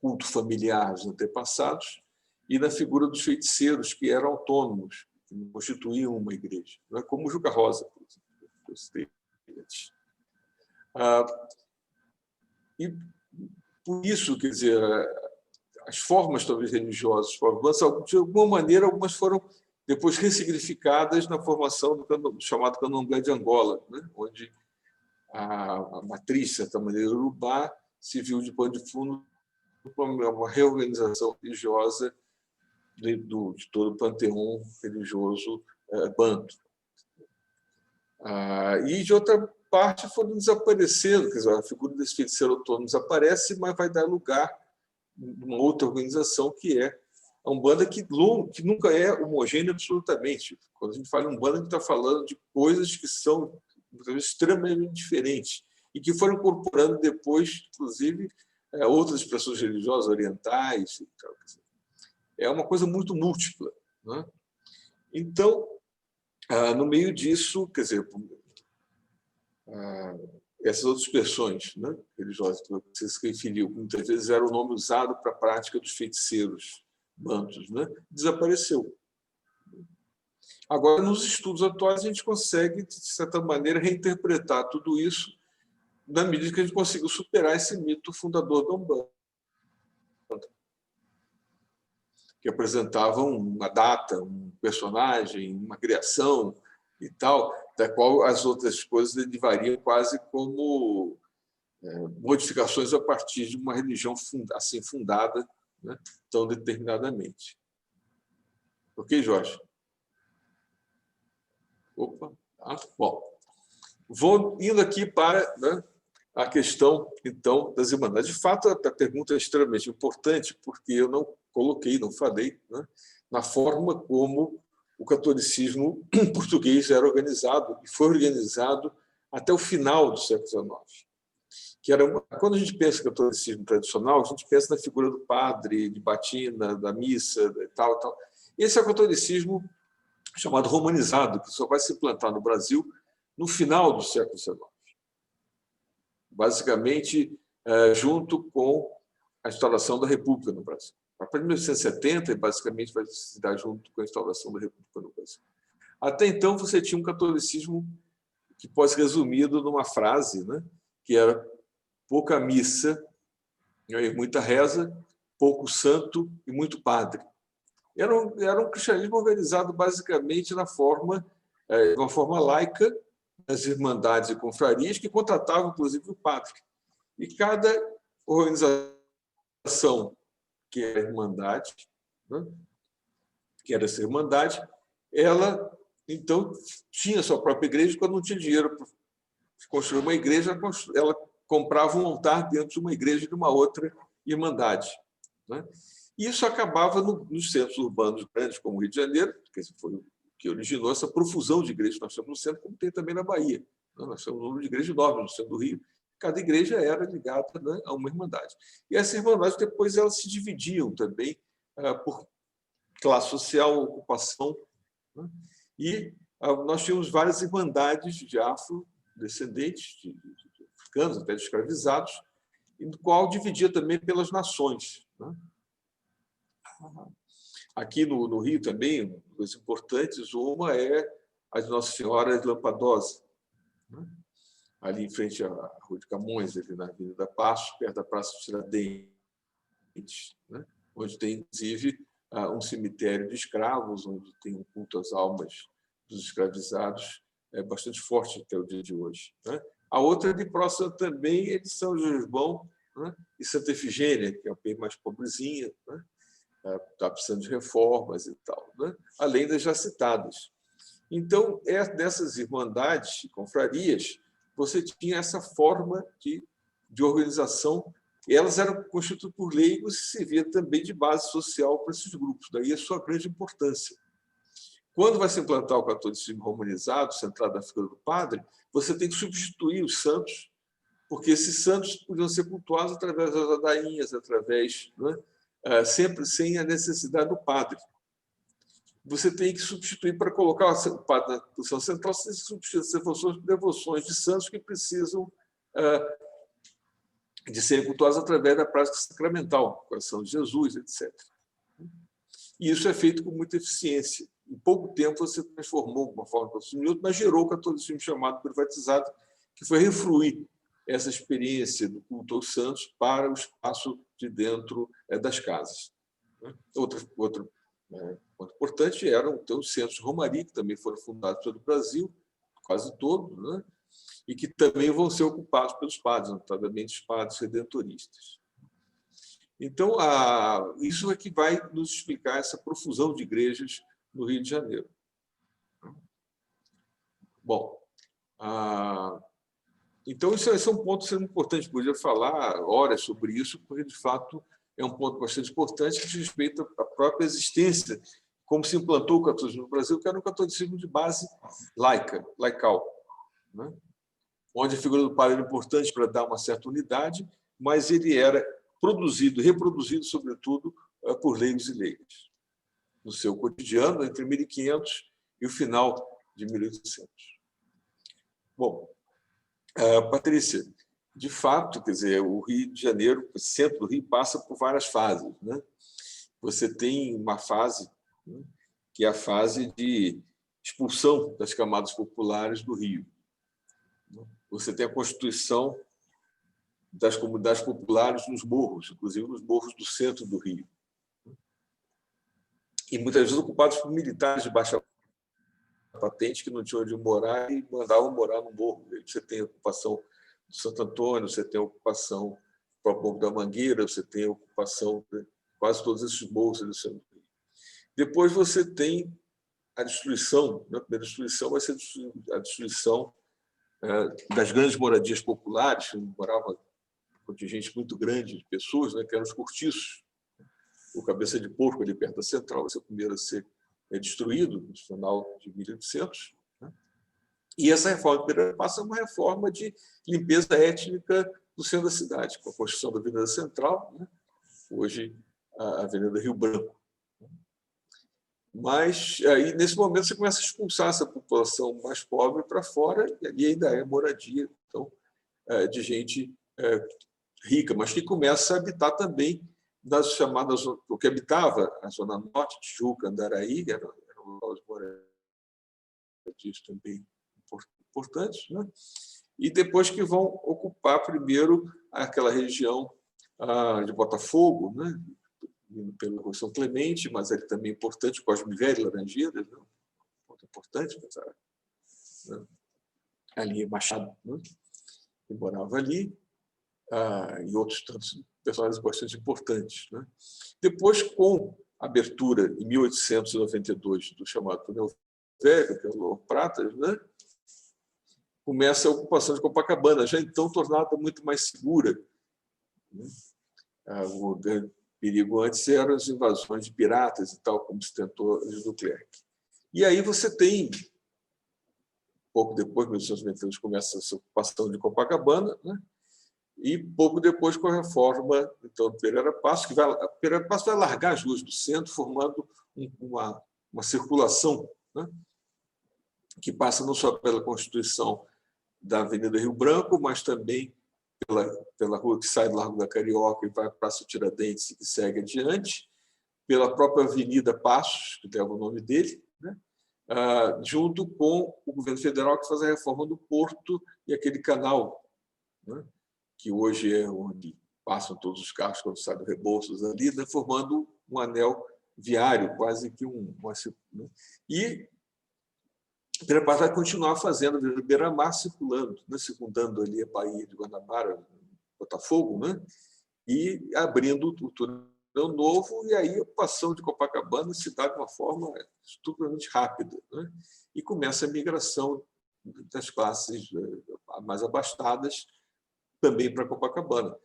culto familiar dos antepassados e na figura dos feiticeiros, que eram autônomos, que não constituíam uma igreja, não é como o Juca Rosa, por exemplo, que eu citei antes. E por isso, quer dizer, as formas talvez religiosas, de alguma maneira, algumas foram depois ressignificadas na formação do chamado Candomblé de Angola, né? Onde a matriz, de certa maneira, urubá, se viu de pano de fundo uma reorganização religiosa de todo o panteão religioso banto. E, de outra parte, foram desaparecendo, quer dizer, a figura desse feiticeiro autônomo desaparece, mas vai dar lugar a uma outra organização, que é a Umbanda, que nunca é homogênea absolutamente. Quando a gente fala em Umbanda, a gente está falando de coisas que são extremamente diferentes e que foram incorporando depois, inclusive, outras expressões religiosas orientais. É uma coisa muito múltipla, né? Então, no meio disso, quer dizer, essas outras expressões, né, religiosas que você se referiu, muitas vezes era o nome usado para a prática dos feiticeiros bantus, né, desapareceu. Agora, nos estudos atuais, a gente consegue, de certa maneira, reinterpretar tudo isso na medida que a gente conseguiu superar esse mito fundador da Umbanda, que apresentava uma data, um personagem, uma criação e tal, da qual as outras coisas derivariam quase como modificações a partir de uma religião assim fundada, né, tão determinadamente. Ok, Jorge? Opa, bom. Vou indo aqui para, né, a questão, então, das irmandades. De fato, a pergunta é extremamente importante, porque eu não coloquei, não falei, né, na forma como o catolicismo português era organizado, e foi organizado até o final do século XIX. Que era quando a gente pensa em catolicismo tradicional, a gente pensa na figura do padre, de batina, da missa, e tal, tal. Esse é o catolicismo chamado romanizado, que só vai se implantar no Brasil no final do século XIX. Basicamente, junto com a instauração da República no Brasil. A partir de 1970, basicamente, vai se dar junto com a instauração da República no Brasil. Até então, você tinha um catolicismo que pode ser resumido numa frase, né, que era pouca missa, muita reza, pouco santo e muito padre. Era um cristianismo organizado basicamente de uma forma laica, nas irmandades e confrarias, que contratavam, inclusive, o padre. E cada organização que era irmandade, né, que era essa irmandade, ela, então, tinha sua própria igreja. Quando não tinha dinheiro para construir uma igreja, ela comprava um altar dentro de uma igreja de uma outra irmandade, né? E isso acabava nos centros urbanos grandes, como o Rio de Janeiro, que foi o que originou essa profusão de igrejas que nós temos no centro, como tem também na Bahia. Nós temos um número de igrejas enorme no centro do Rio. Cada igreja era ligada, né, a uma irmandade. E essas irmandades, depois, elas se dividiam também por classe social, ocupação, né? E nós tínhamos várias irmandades de afrodescendentes, de africanos, até de escravizados, no qual dividia também pelas nações, né? Aqui no Rio também, as importantes, uma é a de Nossa Senhora de Lampadosa, né, ali em frente à Rua de Camões, ali na Avenida Paço, perto da Praça dos Tiradentes, né, onde tem, inclusive, um cemitério de escravos, onde tem um culto às almas dos escravizados, bastante forte até o dia de hoje, né? A outra de próxima também é de São João, né, e Santa Efigênia, que é bem mais pobrezinha, né? Está precisando de reformas e tal, né? Além das já citadas. Então, dessas irmandades e confrarias, você tinha essa forma de organização. Elas eram constituídas por leigos e servia também de base social para esses grupos. Daí a sua grande importância. Quando vai se implantar o catolicismo romanizado, centrado na figura do padre, você tem que substituir os santos, porque esses santos podiam ser cultuados através das ladainhas, através, né, sempre sem a necessidade do padre. Você tem que substituir, para colocar o padre na posição central, você tem que substituir as devoções de santos que precisam de serem cultuados através da prática sacramental, coração de Jesus, etc. E isso é feito com muita eficiência. Em pouco tempo, você transformou uma forma catolicismo, mas gerou o catolicismo chamado privatizado, que foi refluir essa experiência do culto aos santos para o espaço de dentro das casas. Outro ponto importante eram então, os centros de romaria, que também foram fundados pelo Brasil, quase todos, né? E que também vão ser ocupados pelos padres, notadamente os padres redentoristas. Então, isso é que vai nos explicar essa profusão de igrejas no Rio de Janeiro. Bom, então, isso é um ponto importante. Podia falar horas sobre isso, porque, de fato, é um ponto bastante importante que diz respeito à própria existência, como se implantou o catolicismo no Brasil, que era um catolicismo de base laical, né? Onde a figura do padre era importante para dar uma certa unidade, mas ele era produzido, reproduzido, sobretudo, por leigos e leigas, no seu cotidiano, entre 1500 e o final de 1800. Bom, Patrícia, de fato, quer dizer, o Rio de Janeiro, o centro do Rio, passa por várias fases, né? Você tem uma fase, né, que é a fase de expulsão das camadas populares do Rio. Você tem a constituição das comunidades populares nos morros, inclusive nos morros do centro do Rio. E muitas vezes ocupados por militares de baixa patente que não tinham onde morar e mandavam morar no morro. Você tem a ocupação de Santo Antônio, você tem a ocupação do próprio Morro da Mangueira, você tem a ocupação de quase todos esses morros do centro do Rio. Depois você tem a destruição, a primeira destruição vai ser a destruição das grandes moradias populares, onde morava um contingente muito grande de pessoas, que eram os cortiços. O Cabeça de Porco, ali perto da Central, vai ser o primeiro a ser destruído no final de 1800. E essa reforma primeira passa uma reforma de limpeza étnica do centro da cidade, com a construção da Avenida Central, hoje a Avenida Rio Branco. Mas aí, nesse momento, você começa a expulsar essa população mais pobre para fora, e ali ainda é moradia então, de gente rica, mas que começa a habitar também das chamadas, o que habitava a Zona Norte, Tijuca, Andaraí, eram locais moradios também importantes, e depois que vão ocupar primeiro aquela região de Botafogo, pela Rua São Clemente, mas ele também é importante, Cosme Velho, Laranjeiras, ponto importante, ali Machado, que morava ali, e outros tantos personagens bastante importantes. Depois, com a abertura, em 1892, do chamado Túnel Velho, que é o Louro Pratas, começa a ocupação de Copacabana, já então tornada muito mais segura. O grande perigo antes eram as invasões de piratas e tal, como se tentou a Leclerc. E aí você tem, pouco depois, em 1892, começa essa ocupação de Copacabana, e pouco depois com a reforma então, do Pereira Passos, Pereira Passos vai largar as ruas do centro, formando uma circulação que passa não só pela constituição da Avenida Rio Branco, mas também pela rua que sai do Largo da Carioca e vai para a Praça Tiradentes e que segue adiante, pela própria Avenida Passos, que leva o nome dele, junto com o governo federal que faz a reforma do Porto e aquele canal, que hoje é onde passam todos os carros quando saem do Rebouças ali, formando um anel viário, quase que E Pereira Passos vai continuar fazendo a Beira-Mar circulando, secundando ali a Baía de Guanabara, Botafogo, e abrindo o túnel novo, e aí a ocupação de Copacabana se dá de uma forma estupidamente rápida. E começa a migração das classes mais abastadas também para Copacabana.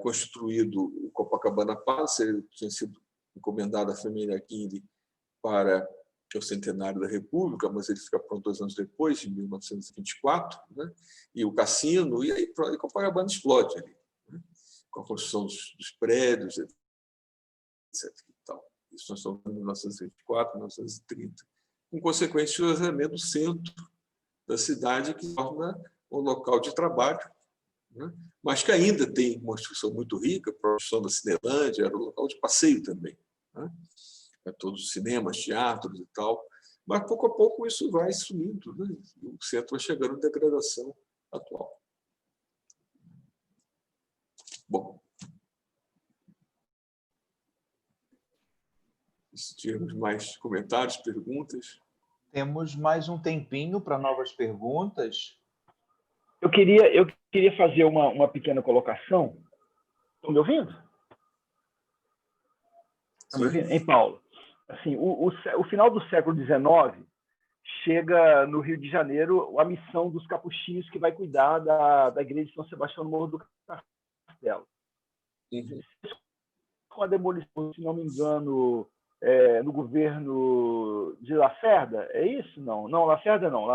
Construído o Copacabana Palace, tinha sido encomendado à família Guinle para o centenário da República, mas ele fica pronto 2 anos depois, em 1924, e o cassino, e aí Copacabana explode ali, com a construção dos prédios, etc. E tal. Isso nós estamos em 1924, 1930, com consequente esvaziamento do centro da cidade, que torna um local de trabalho, mas que ainda tem uma construção muito rica, a construção da Cinelândia, era um local de passeio também. Todos os cinemas, teatros e tal, mas pouco a pouco isso vai sumindo, o centro vai chegando em degradação atual. Bom, se tivermos mais comentários, perguntas. Temos mais um tempinho para novas perguntas. Eu queria fazer uma pequena colocação. Estão me ouvindo? Estão me ouvindo? Hein, Paulo? Assim, o final do século XIX chega no Rio de Janeiro a missão dos capuchinhos que vai cuidar da igreja de São Sebastião no Morro do Castelo. Com a demolição, se não me engano, no governo de Lacerda, é isso? Não, Lacerda não.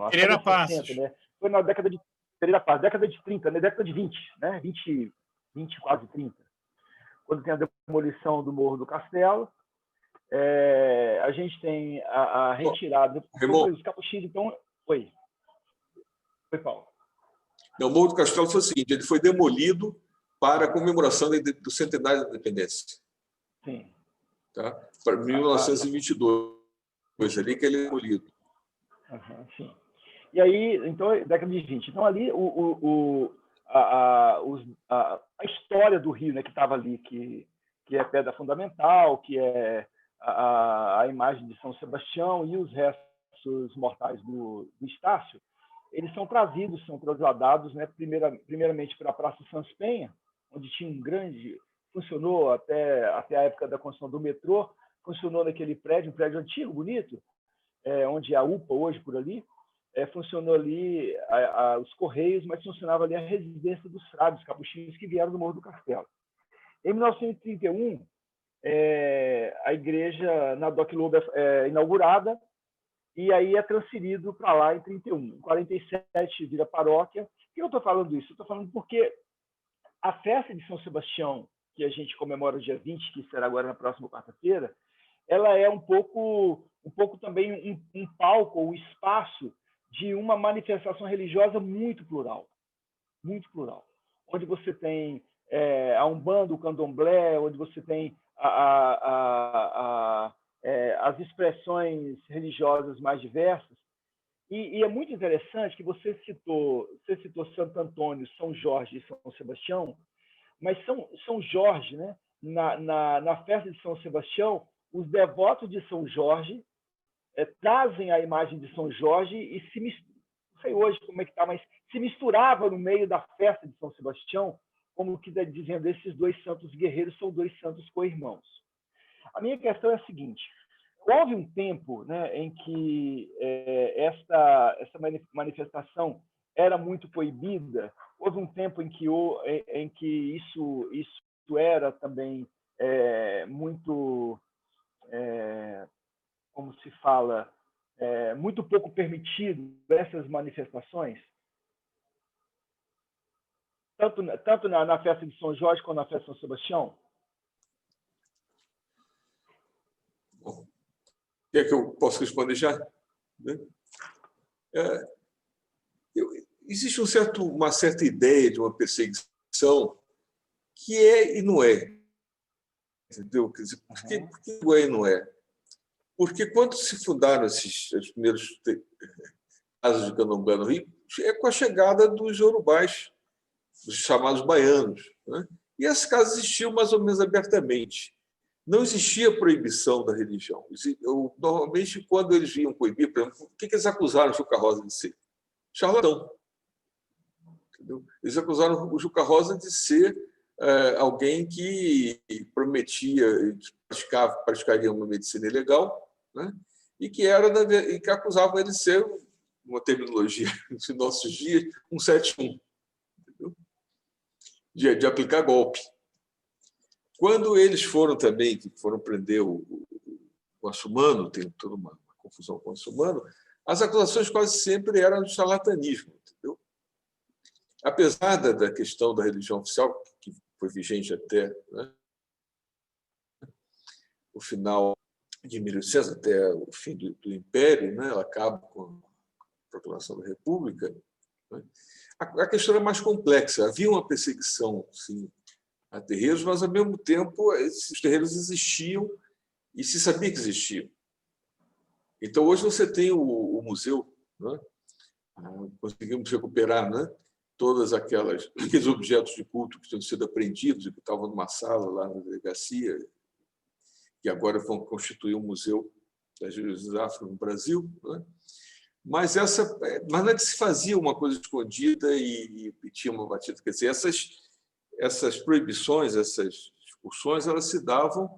Pereira Passos. Né? Foi na década de Pereira Passos, década de 30, né? Década de 20, né? 20, quase 30. Quando tem a demolição do Morro do Castelo, a gente tem a retirada dos capuchinhos. Então, Oi, Paulo. O Morro do Castelo foi o seguinte: ele foi demolido para a comemoração do centenário da independência. Sim. Tá? Para 1922, ali que ele é demolido. Sim. E aí, então, década de 20. Então, ali, a história do Rio, né, que estava ali, que é pedra fundamental, que é a imagem de São Sebastião e os restos mortais do Estácio, eles são trazidos, são trasladados, né, primeiramente para a Praça Santos Penha, onde tinha um grande, funcionou até a época da construção do metrô, funcionou naquele prédio, um prédio antigo, bonito, onde a UPA hoje por ali, funcionou ali os Correios, mas funcionava ali a residência dos frades capuchinhos que vieram do Morro do Castelo. Em 1931, a igreja na Doc Lobo é inaugurada, e aí é transferido para lá em 31. Em 47 vira paróquia. Por que eu estou falando isso? Eu estou falando porque a festa de São Sebastião, que a gente comemora o dia 20, que será agora na próxima quarta-feira, ela é um pouco também um palco, um espaço de uma manifestação religiosa muito plural, onde você tem a Umbanda, o Candomblé, onde você tem as expressões religiosas mais diversas. E é muito interessante que você citou Santo Antônio, São Jorge e São Sebastião, mas São Jorge, né? Na festa de São Sebastião, os devotos de São Jorge trazem a imagem de São Jorge e não sei hoje como é que está, mas se misturava no meio da festa de São Sebastião, como que dizendo, esses dois santos guerreiros são dois santos co-irmãos. A minha questão é a seguinte: houve um tempo, né, em que essa manifestação era muito proibida, houve um tempo em que isso era também muito, como se fala, muito pouco permitido, essas manifestações, tanto na festa de São Jorge quanto na festa de São Sebastião? Bom, quer que eu possa responder já? Existe uma certa ideia de uma perseguição que é e não é. Entendeu? Quer dizer, por que é e não é? Porque quando se fundaram os primeiros casas de candomblé no Rio, é com a chegada dos iorubás, os chamados baianos, né? E essas casas existiam mais ou menos abertamente. Não existia proibição da religião. Normalmente, quando eles iam proibir, por exemplo, o que eles acusaram o Juca Rosa de ser? Charlatão. Entendeu? Eles acusaram o Juca Rosa de ser alguém que prometia, que praticaria uma medicina ilegal, né? E que acusavam ele de ser, uma terminologia de nossos dias, um 71, entendeu? De aplicar golpe. Quando eles foram também, que foram prender o Assumano, tem toda uma confusão com o Assumano, as acusações quase sempre eram de charlatanismo, entendeu? Apesar da questão da religião oficial, que foi vigente até, né, o final de 1800, até o fim do Império, né, ela acaba com a proclamação da República, né, a questão é mais complexa. Havia uma perseguição, sim, a terreiros, mas, ao mesmo tempo, esses terreiros existiam e se sabia que existiam. Então, hoje você tem o museu, né? Conseguimos recuperar, né, todos aqueles objetos de culto que tinham sido apreendidos e que estavam numa sala lá na delegacia, que agora vão constituir um museu das religiões afro no Brasil, né? Mas não é que se fazia uma coisa escondida e tinha uma batida. Quer dizer, essas proibições, essas discussões, elas se davam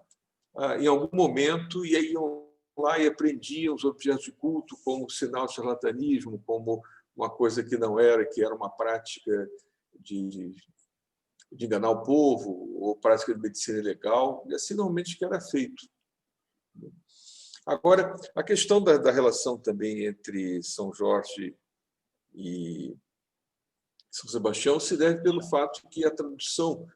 em algum momento e aí iam lá e apreendiam os objetos de culto como sinal de charlatanismo, como uma coisa que não era, que era uma prática de enganar o povo ou prática de medicina ilegal, e assim normalmente que era feito. Agora, a questão da relação também entre São Jorge e São Sebastião se deve pelo fato que a tradução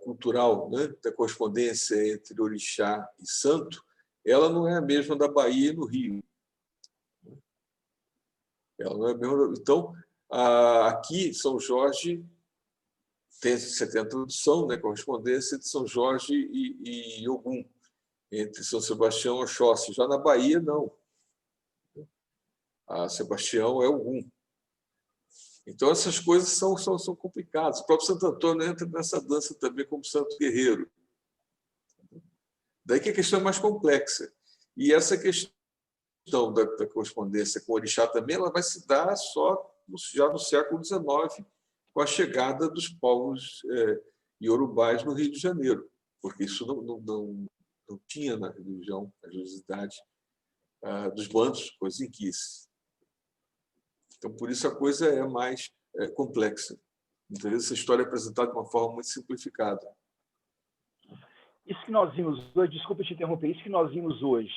cultural, né, da correspondência entre orixá e santo, ela não é a mesma da Bahia e no Rio. Ela não é a mesma. Então, aqui, São Jorge tem a tradução, né, correspondência de São Jorge e Ogum, entre São Sebastião e Oxóssi. Já na Bahia, não. A Sebastião é Ogum. Então, essas coisas são complicadas. O próprio Santo Antônio entra nessa dança também como santo guerreiro. Daí que a questão é mais complexa. E essa questão questão da correspondência com o orixá também, ela vai se dar só já no século XIX, com a chegada dos povos iorubais no Rio de Janeiro, porque isso não tinha na religião a religiosidade dos bantos, coisa em que então, por isso a coisa é mais complexa. Muitas vezes essa história é apresentada de uma forma muito simplificada. Isso que nós vimos hoje, desculpa te interromper, isso que nós vimos hoje,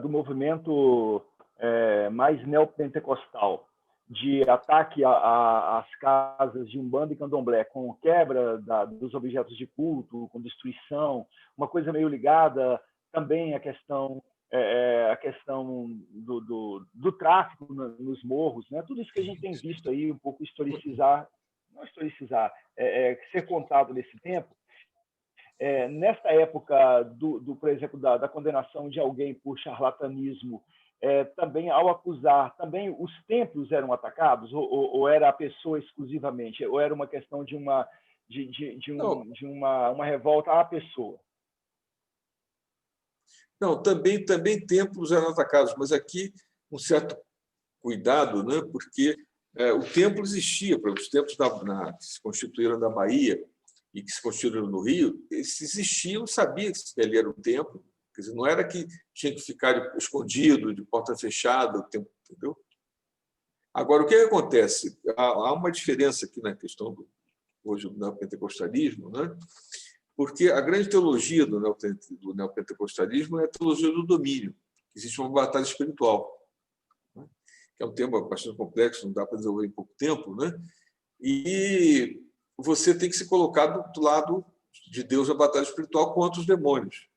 do movimento mais neopentecostal, de ataque às casas de Umbanda e Candomblé, com quebra dos objetos de culto, com destruição, uma coisa meio ligada também à questão do tráfico nos morros, né? Tudo isso que a gente tem visto aí um pouco ser contado nesse tempo. Nesta época, por exemplo, da condenação de alguém por charlatanismo, também ao acusar, também os templos eram atacados, ou era a pessoa exclusivamente, ou era uma questão de uma revolta à pessoa? Não, também templos eram atacados, mas aqui um certo cuidado, né? Porque o templo existia, os templos que se constituíram na Bahia e que se constituíram no Rio, eles existiam, sabia que ali era um templo, quer dizer, não era que tinha que ficar escondido, de porta fechada, o templo, entendeu? Agora, o que acontece? Há uma diferença aqui na questão hoje do neopentecostalismo, né? Porque a grande teologia do neopentecostalismo é a teologia do domínio. Existe uma batalha espiritual, né? Que é um tema bastante complexo, não dá para desenvolver em pouco tempo, né? E você tem que se colocar do lado de Deus na batalha espiritual contra os demônios.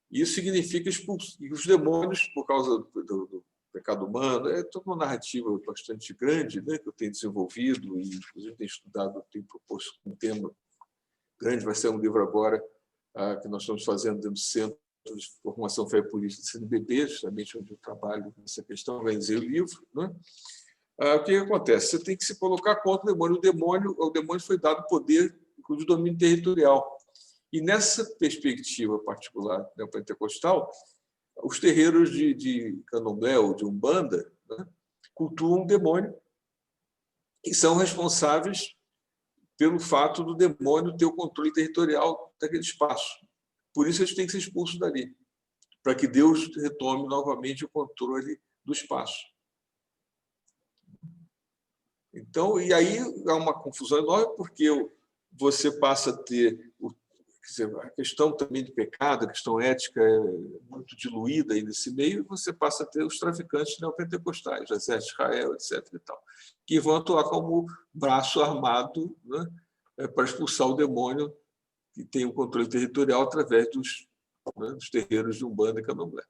Isso significa expulsar os demônios, por causa do pecado humano. É toda uma narrativa bastante grande, né, que eu tenho desenvolvido e, inclusive, tenho estudado, tenho proposto um tema grande. Vai ser um livro agora que nós estamos fazendo dentro do Centro de Formação Fé e Política do CNBB, justamente onde eu trabalho nessa questão, vai dizer o livro, né? O que acontece? Você tem que se colocar contra o demônio. O demônio foi dado poder, inclusive domínio territorial. E nessa perspectiva particular neopentecostal, os terreiros de Candomblé ou de Umbanda, né, cultuam o demônio e são responsáveis pelo fato do demônio ter o controle territorial daquele espaço. Por isso eles têm que ser expulsos dali, para que Deus retome novamente o controle do espaço. Então, e aí há uma confusão enorme, porque você passa a ter a questão também de pecado, a questão ética é muito diluída aí nesse meio, e você passa a ter os traficantes neopentecostais, o Exército de Israel, etc. e tal, que vão atuar como braço armado, né, para expulsar o demônio que tem o controle territorial através dos terreiros de Umbanda e Candomblé.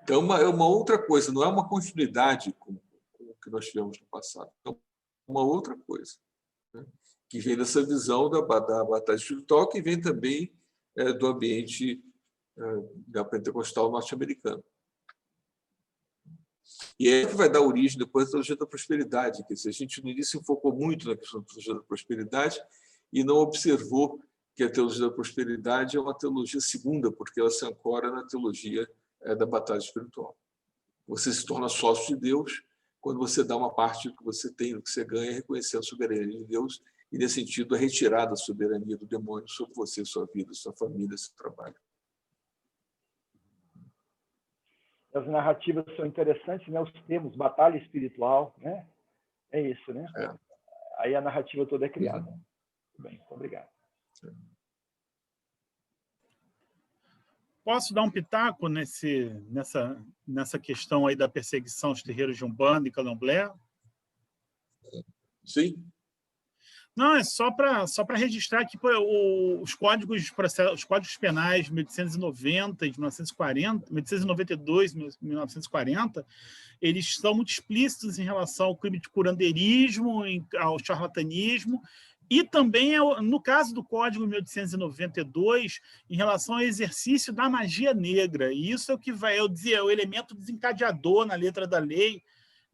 Então, é uma outra coisa, não é uma continuidade com o que nós tivemos no passado, é uma outra coisa, né, que vem dessa visão da batalha espiritual, que vem também do ambiente da pentecostal norte-americano. E é que vai dar origem depois à teologia da prosperidade, que a gente no início focou muito na questão da teologia da prosperidade e não observou que a teologia da prosperidade é uma teologia segunda, porque ela se ancora na teologia da batalha espiritual. Você se torna sócio de Deus quando você dá uma parte do que você tem, do que você ganha, reconhecendo a soberania de Deus, e, nesse sentido, a retirada da soberania do demônio sobre você, sua vida, sua família, seu trabalho. As narrativas são interessantes, né? Os termos batalha espiritual, né? É isso, né? Aí a narrativa toda é criada. Muito bem, muito obrigado. Posso dar um pitaco nessa questão aí da perseguição aos terreiros de Umbanda e Candomblé? Sim. Não, é só para registrar que os códigos penais de 1890 e de 1940, 1892 e 1940, eles são muito explícitos em relação ao crime de curandeirismo, ao charlatanismo, e também, no caso do Código de 1892, em relação ao exercício da magia negra. E isso é o que eu dizia, é o elemento desencadeador na letra da lei,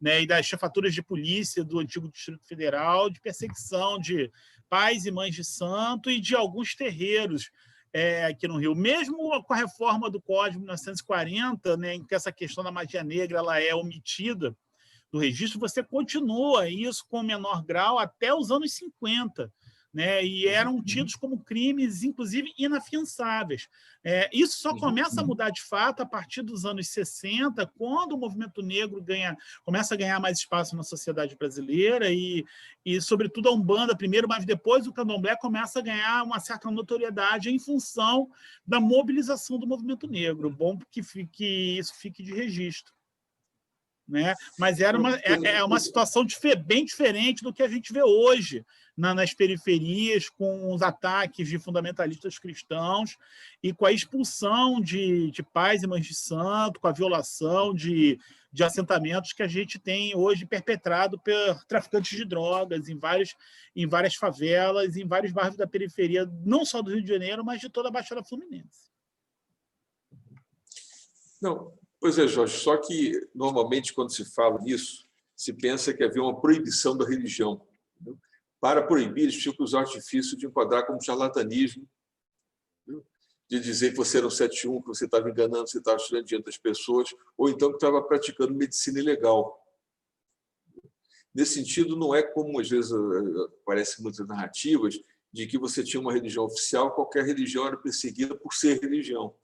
né, e das chefaturas de polícia do antigo Distrito Federal, de perseguição de pais e mães de santo e de alguns terreiros aqui no Rio. Mesmo com a reforma do Código de 1940, né, em que essa questão da magia negra ela é omitida do registro, você continua isso com menor grau até os anos 50. Né, e eram tidos como crimes, inclusive, inafiançáveis. Isso só começa a mudar de fato a partir dos anos 60, quando o movimento negro começa a ganhar mais espaço na sociedade brasileira e, sobretudo, a Umbanda primeiro, mas depois o Candomblé começa a ganhar uma certa notoriedade em função da mobilização do movimento negro. Bom que isso fique de registro. Né? Mas era uma situação bem diferente do que a gente vê hoje nas periferias, com os ataques de fundamentalistas cristãos e com a expulsão de pais e mães de santo, com a violação de assentamentos que a gente tem hoje perpetrado por traficantes de drogas em várias favelas, em vários bairros da periferia, não só do Rio de Janeiro, mas de toda a Baixada Fluminense. Não. Pois é, Jorge, só que, normalmente, quando se fala nisso, se pensa que havia uma proibição da religião. Entendeu? Para proibir, eles tinham que usar o artifício de enquadrar como charlatanismo, entendeu? De dizer que você era um 71, que você estava enganando, você estava tirando diante das pessoas, ou então que estava praticando medicina ilegal. Nesse sentido, não é como, às vezes, aparecem muitas narrativas de que você tinha uma religião oficial, qualquer religião era perseguida por ser religião.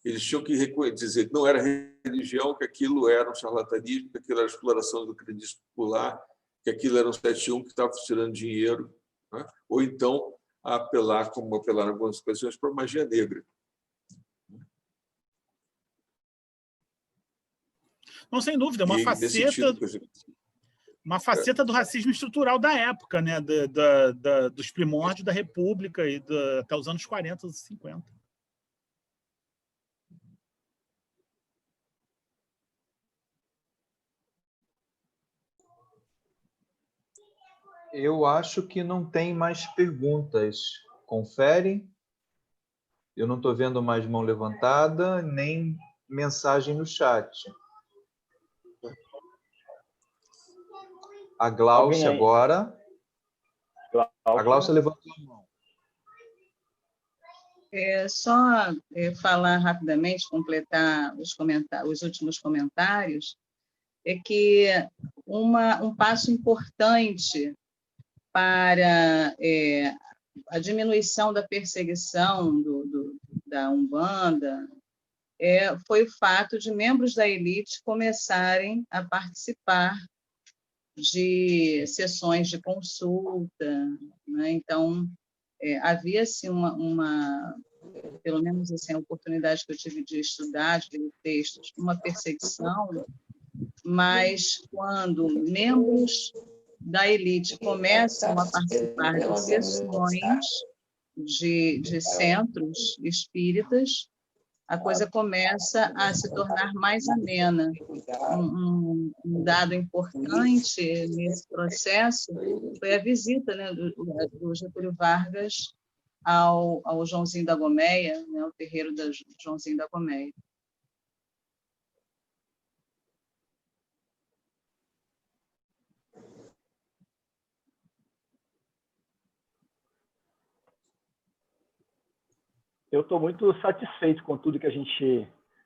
Eles tinham que dizer que não era religião, que aquilo era um charlatanismo, que aquilo era exploração do crédito popular, que aquilo era um 71 que estava tirando dinheiro, né? Ou então apelar, como apelar em algumas ocasiões, para a magia negra. Não, sem dúvida, uma faceta do racismo estrutural da época, né? Dos primórdios da República e até os anos 40, 50. Eu acho que não tem mais perguntas. Confere. Eu não estou vendo mais mão levantada, nem mensagem no chat. A Gláucia agora. A Gláucia levantou a mão. Só falar rapidamente, completar os últimos comentários, é que um passo importante para a diminuição da perseguição da Umbanda foi o fato de membros da elite começarem a participar de sessões de consulta, né? Então, havia-se pelo menos assim, a oportunidade que eu tive de estudar, de ler textos, uma perseguição, mas quando membros da elite começam a participar de sessões de centros espíritas, a coisa começa a se tornar mais amena. Um dado importante nesse processo foi a visita, né, do Getúlio Vargas ao Joãozinho da Gomeia, né, ao terreiro do Joãozinho da Gomeia. Eu estou muito satisfeito com tudo que a gente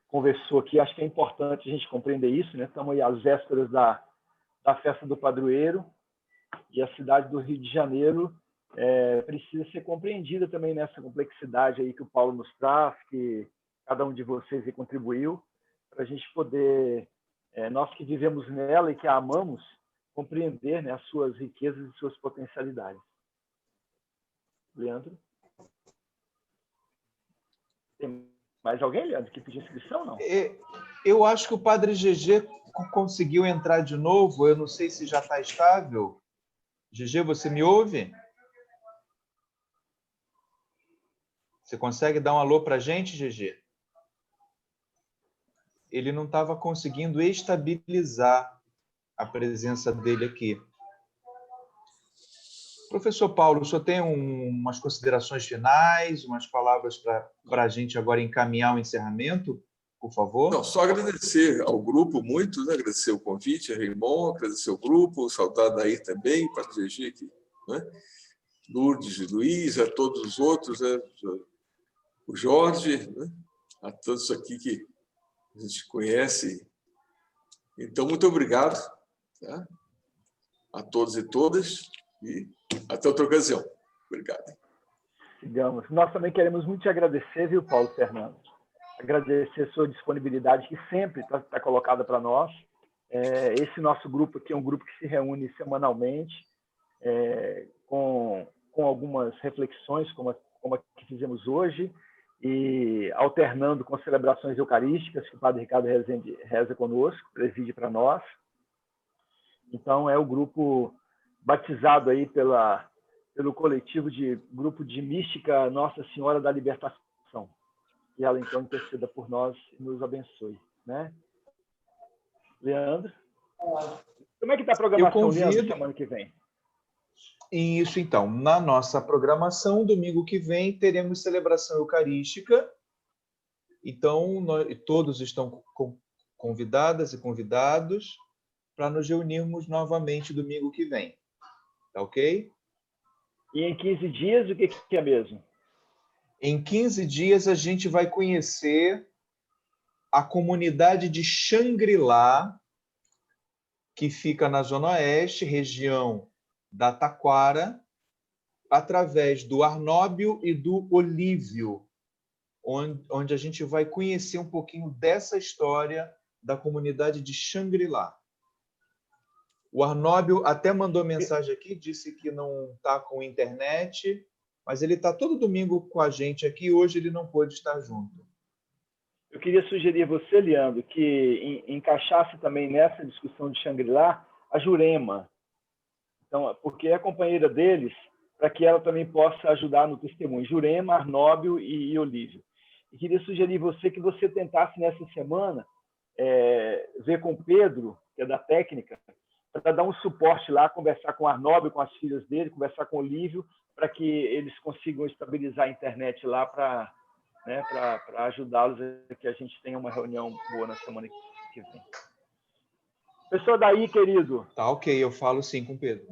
conversou aqui. Acho que é importante a gente compreender isso, né? Estamos aí às vésperas da festa do padroeiro e a cidade do Rio de Janeiro precisa ser compreendida também nessa complexidade aí que o Paulo nos traz, que cada um de vocês aí contribuiu, para a gente poder, nós que vivemos nela e que a amamos, compreender, né, as suas riquezas e suas potencialidades. Leandro? Tem mais alguém, Leandro, que pediu inscrição, não? Eu acho que o Padre GG conseguiu entrar de novo. Eu não sei se já está estável. GG, você me ouve? Você consegue dar um alô para a gente, GG? Ele não estava conseguindo estabilizar a presença dele aqui. Professor Paulo, o senhor tem umas considerações finais, umas palavras para a gente agora encaminhar o encerramento, por favor? Não, só agradecer ao grupo muito, né? Agradecer o convite, a Raymond, agradecer o grupo, saudar a Daí também, para o GG aqui, né? Lourdes e Luiz, a todos os outros, né? o Jorge, né? A todos aqui que a gente conhece. Então, muito obrigado, tá? A todos e todas, e até outra ocasião. Obrigado. Sigamos. Nós também queremos muito te agradecer, viu, Paulo Fernando? Agradecer a sua disponibilidade, que sempre está colocada para nós. Esse nosso grupo aqui é um grupo que se reúne semanalmente, com algumas reflexões, como a que fizemos hoje, e alternando com celebrações eucarísticas, que o Padre Ricardo Rezende reza conosco, preside para nós. Então, é o grupo batizado aí pelo coletivo de Grupo de Mística Nossa Senhora da Libertação. E ela, então, interceda por nós e nos abençoe. Né? Leandro? Como é que está a programação, Leandro, semana que vem? Isso, então. Na nossa programação, domingo que vem, teremos celebração eucarística. Então, todos estão convidadas e convidados para nos reunirmos novamente domingo que vem. Tá ok? E em 15 dias, o que é mesmo? Em 15 dias, a gente vai conhecer a comunidade de Xangri-Lá, que fica na Zona Oeste, região da Taquara, através do Arnóbio e do Olívio, onde a gente vai conhecer um pouquinho dessa história da comunidade de Xangri-Lá. O Arnóbio até mandou mensagem aqui, disse que não está com internet, mas ele está todo domingo com a gente aqui, hoje ele não pôde estar junto. Eu queria sugerir a você, Leandro, que encaixasse também nessa discussão de Xangri-Lá a Jurema. Então, porque é a companheira deles, para que ela também possa ajudar no testemunho. Jurema, Arnóbio e Olívio. E queria sugerir a você que você tentasse nessa semana ver com o Pedro, que é da técnica, para dar um suporte lá, conversar com o Arnóbio, com as filhas dele, conversar com o Olívio, para que eles consigam estabilizar a internet lá para ajudá-los a que a gente tenha uma reunião boa na semana que vem. Pessoal daí, querido. Tá ok, eu falo sim com o Pedro.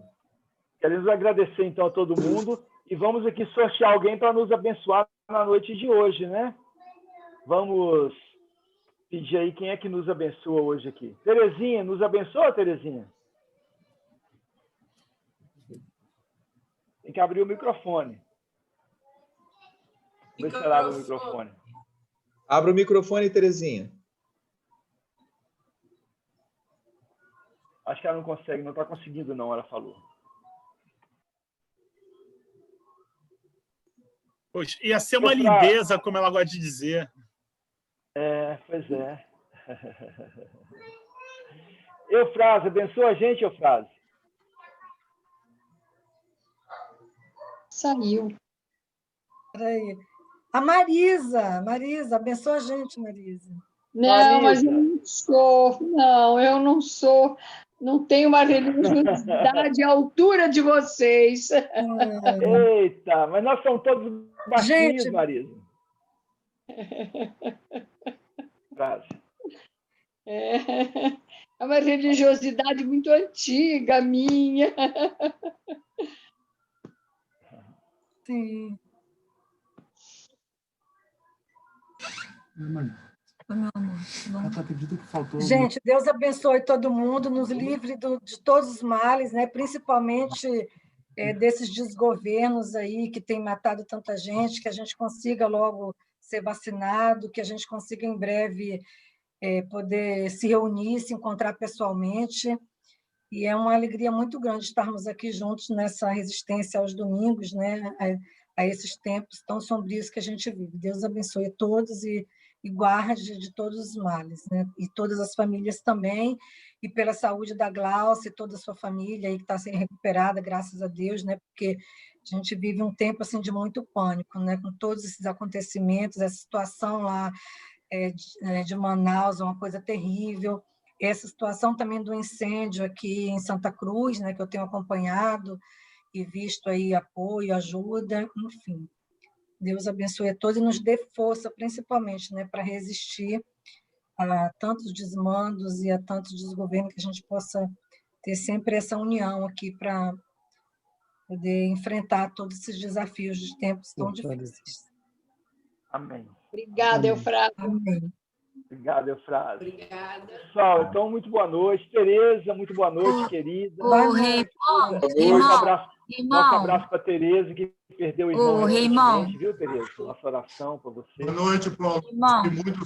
Queremos agradecer, então, a todo mundo e vamos aqui sortear alguém para nos abençoar na noite de hoje, né? Vamos pedir aí quem é que nos abençoa hoje aqui. Terezinha, nos abençoa, Terezinha? Tem que abrir o microfone. Vê se ela abre o microfone. Abra o microfone, Terezinha. Acho que ela não consegue, não está conseguindo, não, ela falou. Poxa, ia ser uma lindeza, como ela gosta de dizer. Pois é. Eufrase, abençoa a gente, Eufrase. Saiu. Peraí. A Marisa, abençoa a gente, Marisa. Não, mas eu não sou. Não, eu não sou. Não tenho uma religiosidade à altura de vocês. Eita, mas nós somos todos baixinhos, Marisa. Frase. É uma religiosidade muito antiga, minha. Sim. Meu amor. Acredito que faltou. Gente, Deus abençoe todo mundo, nos livre de todos os males, né? Principalmente desses desgovernos aí que têm matado tanta gente, que a gente consiga logo ser vacinado, que a gente consiga em breve poder se reunir, se encontrar pessoalmente. E é uma alegria muito grande estarmos aqui juntos nessa resistência aos domingos, né? A esses tempos tão sombrios que a gente vive. Deus abençoe a todos e guarde de todos os males, né? E todas as famílias também, e pela saúde da Glaucia e toda a sua família aí que está sendo recuperada, graças a Deus, né? Porque a gente vive um tempo assim de muito pânico, né? Com todos esses acontecimentos, essa situação lá de Manaus, uma coisa terrível, essa situação também do incêndio aqui em Santa Cruz, né? Que eu tenho acompanhado e visto aí apoio, ajuda, enfim. Deus abençoe a todos e nos dê força, principalmente, né, para resistir a tantos desmandos e a tantos desgovernos, que a gente possa ter sempre essa união aqui para poder enfrentar todos esses desafios de tempos tão difíceis. Amém. Obrigada, Eufrásio. Amém. Obrigado, Eufrásio. Obrigada. Pessoal, então, muito boa noite. Tereza, muito boa noite, querida. Ô, Nosso abraço para a Tereza, que perdeu o irmão Ô, Reimão. recentemente, viu, Tereza? Nossa oração para você. Boa noite, Paulo. Irmão. Muito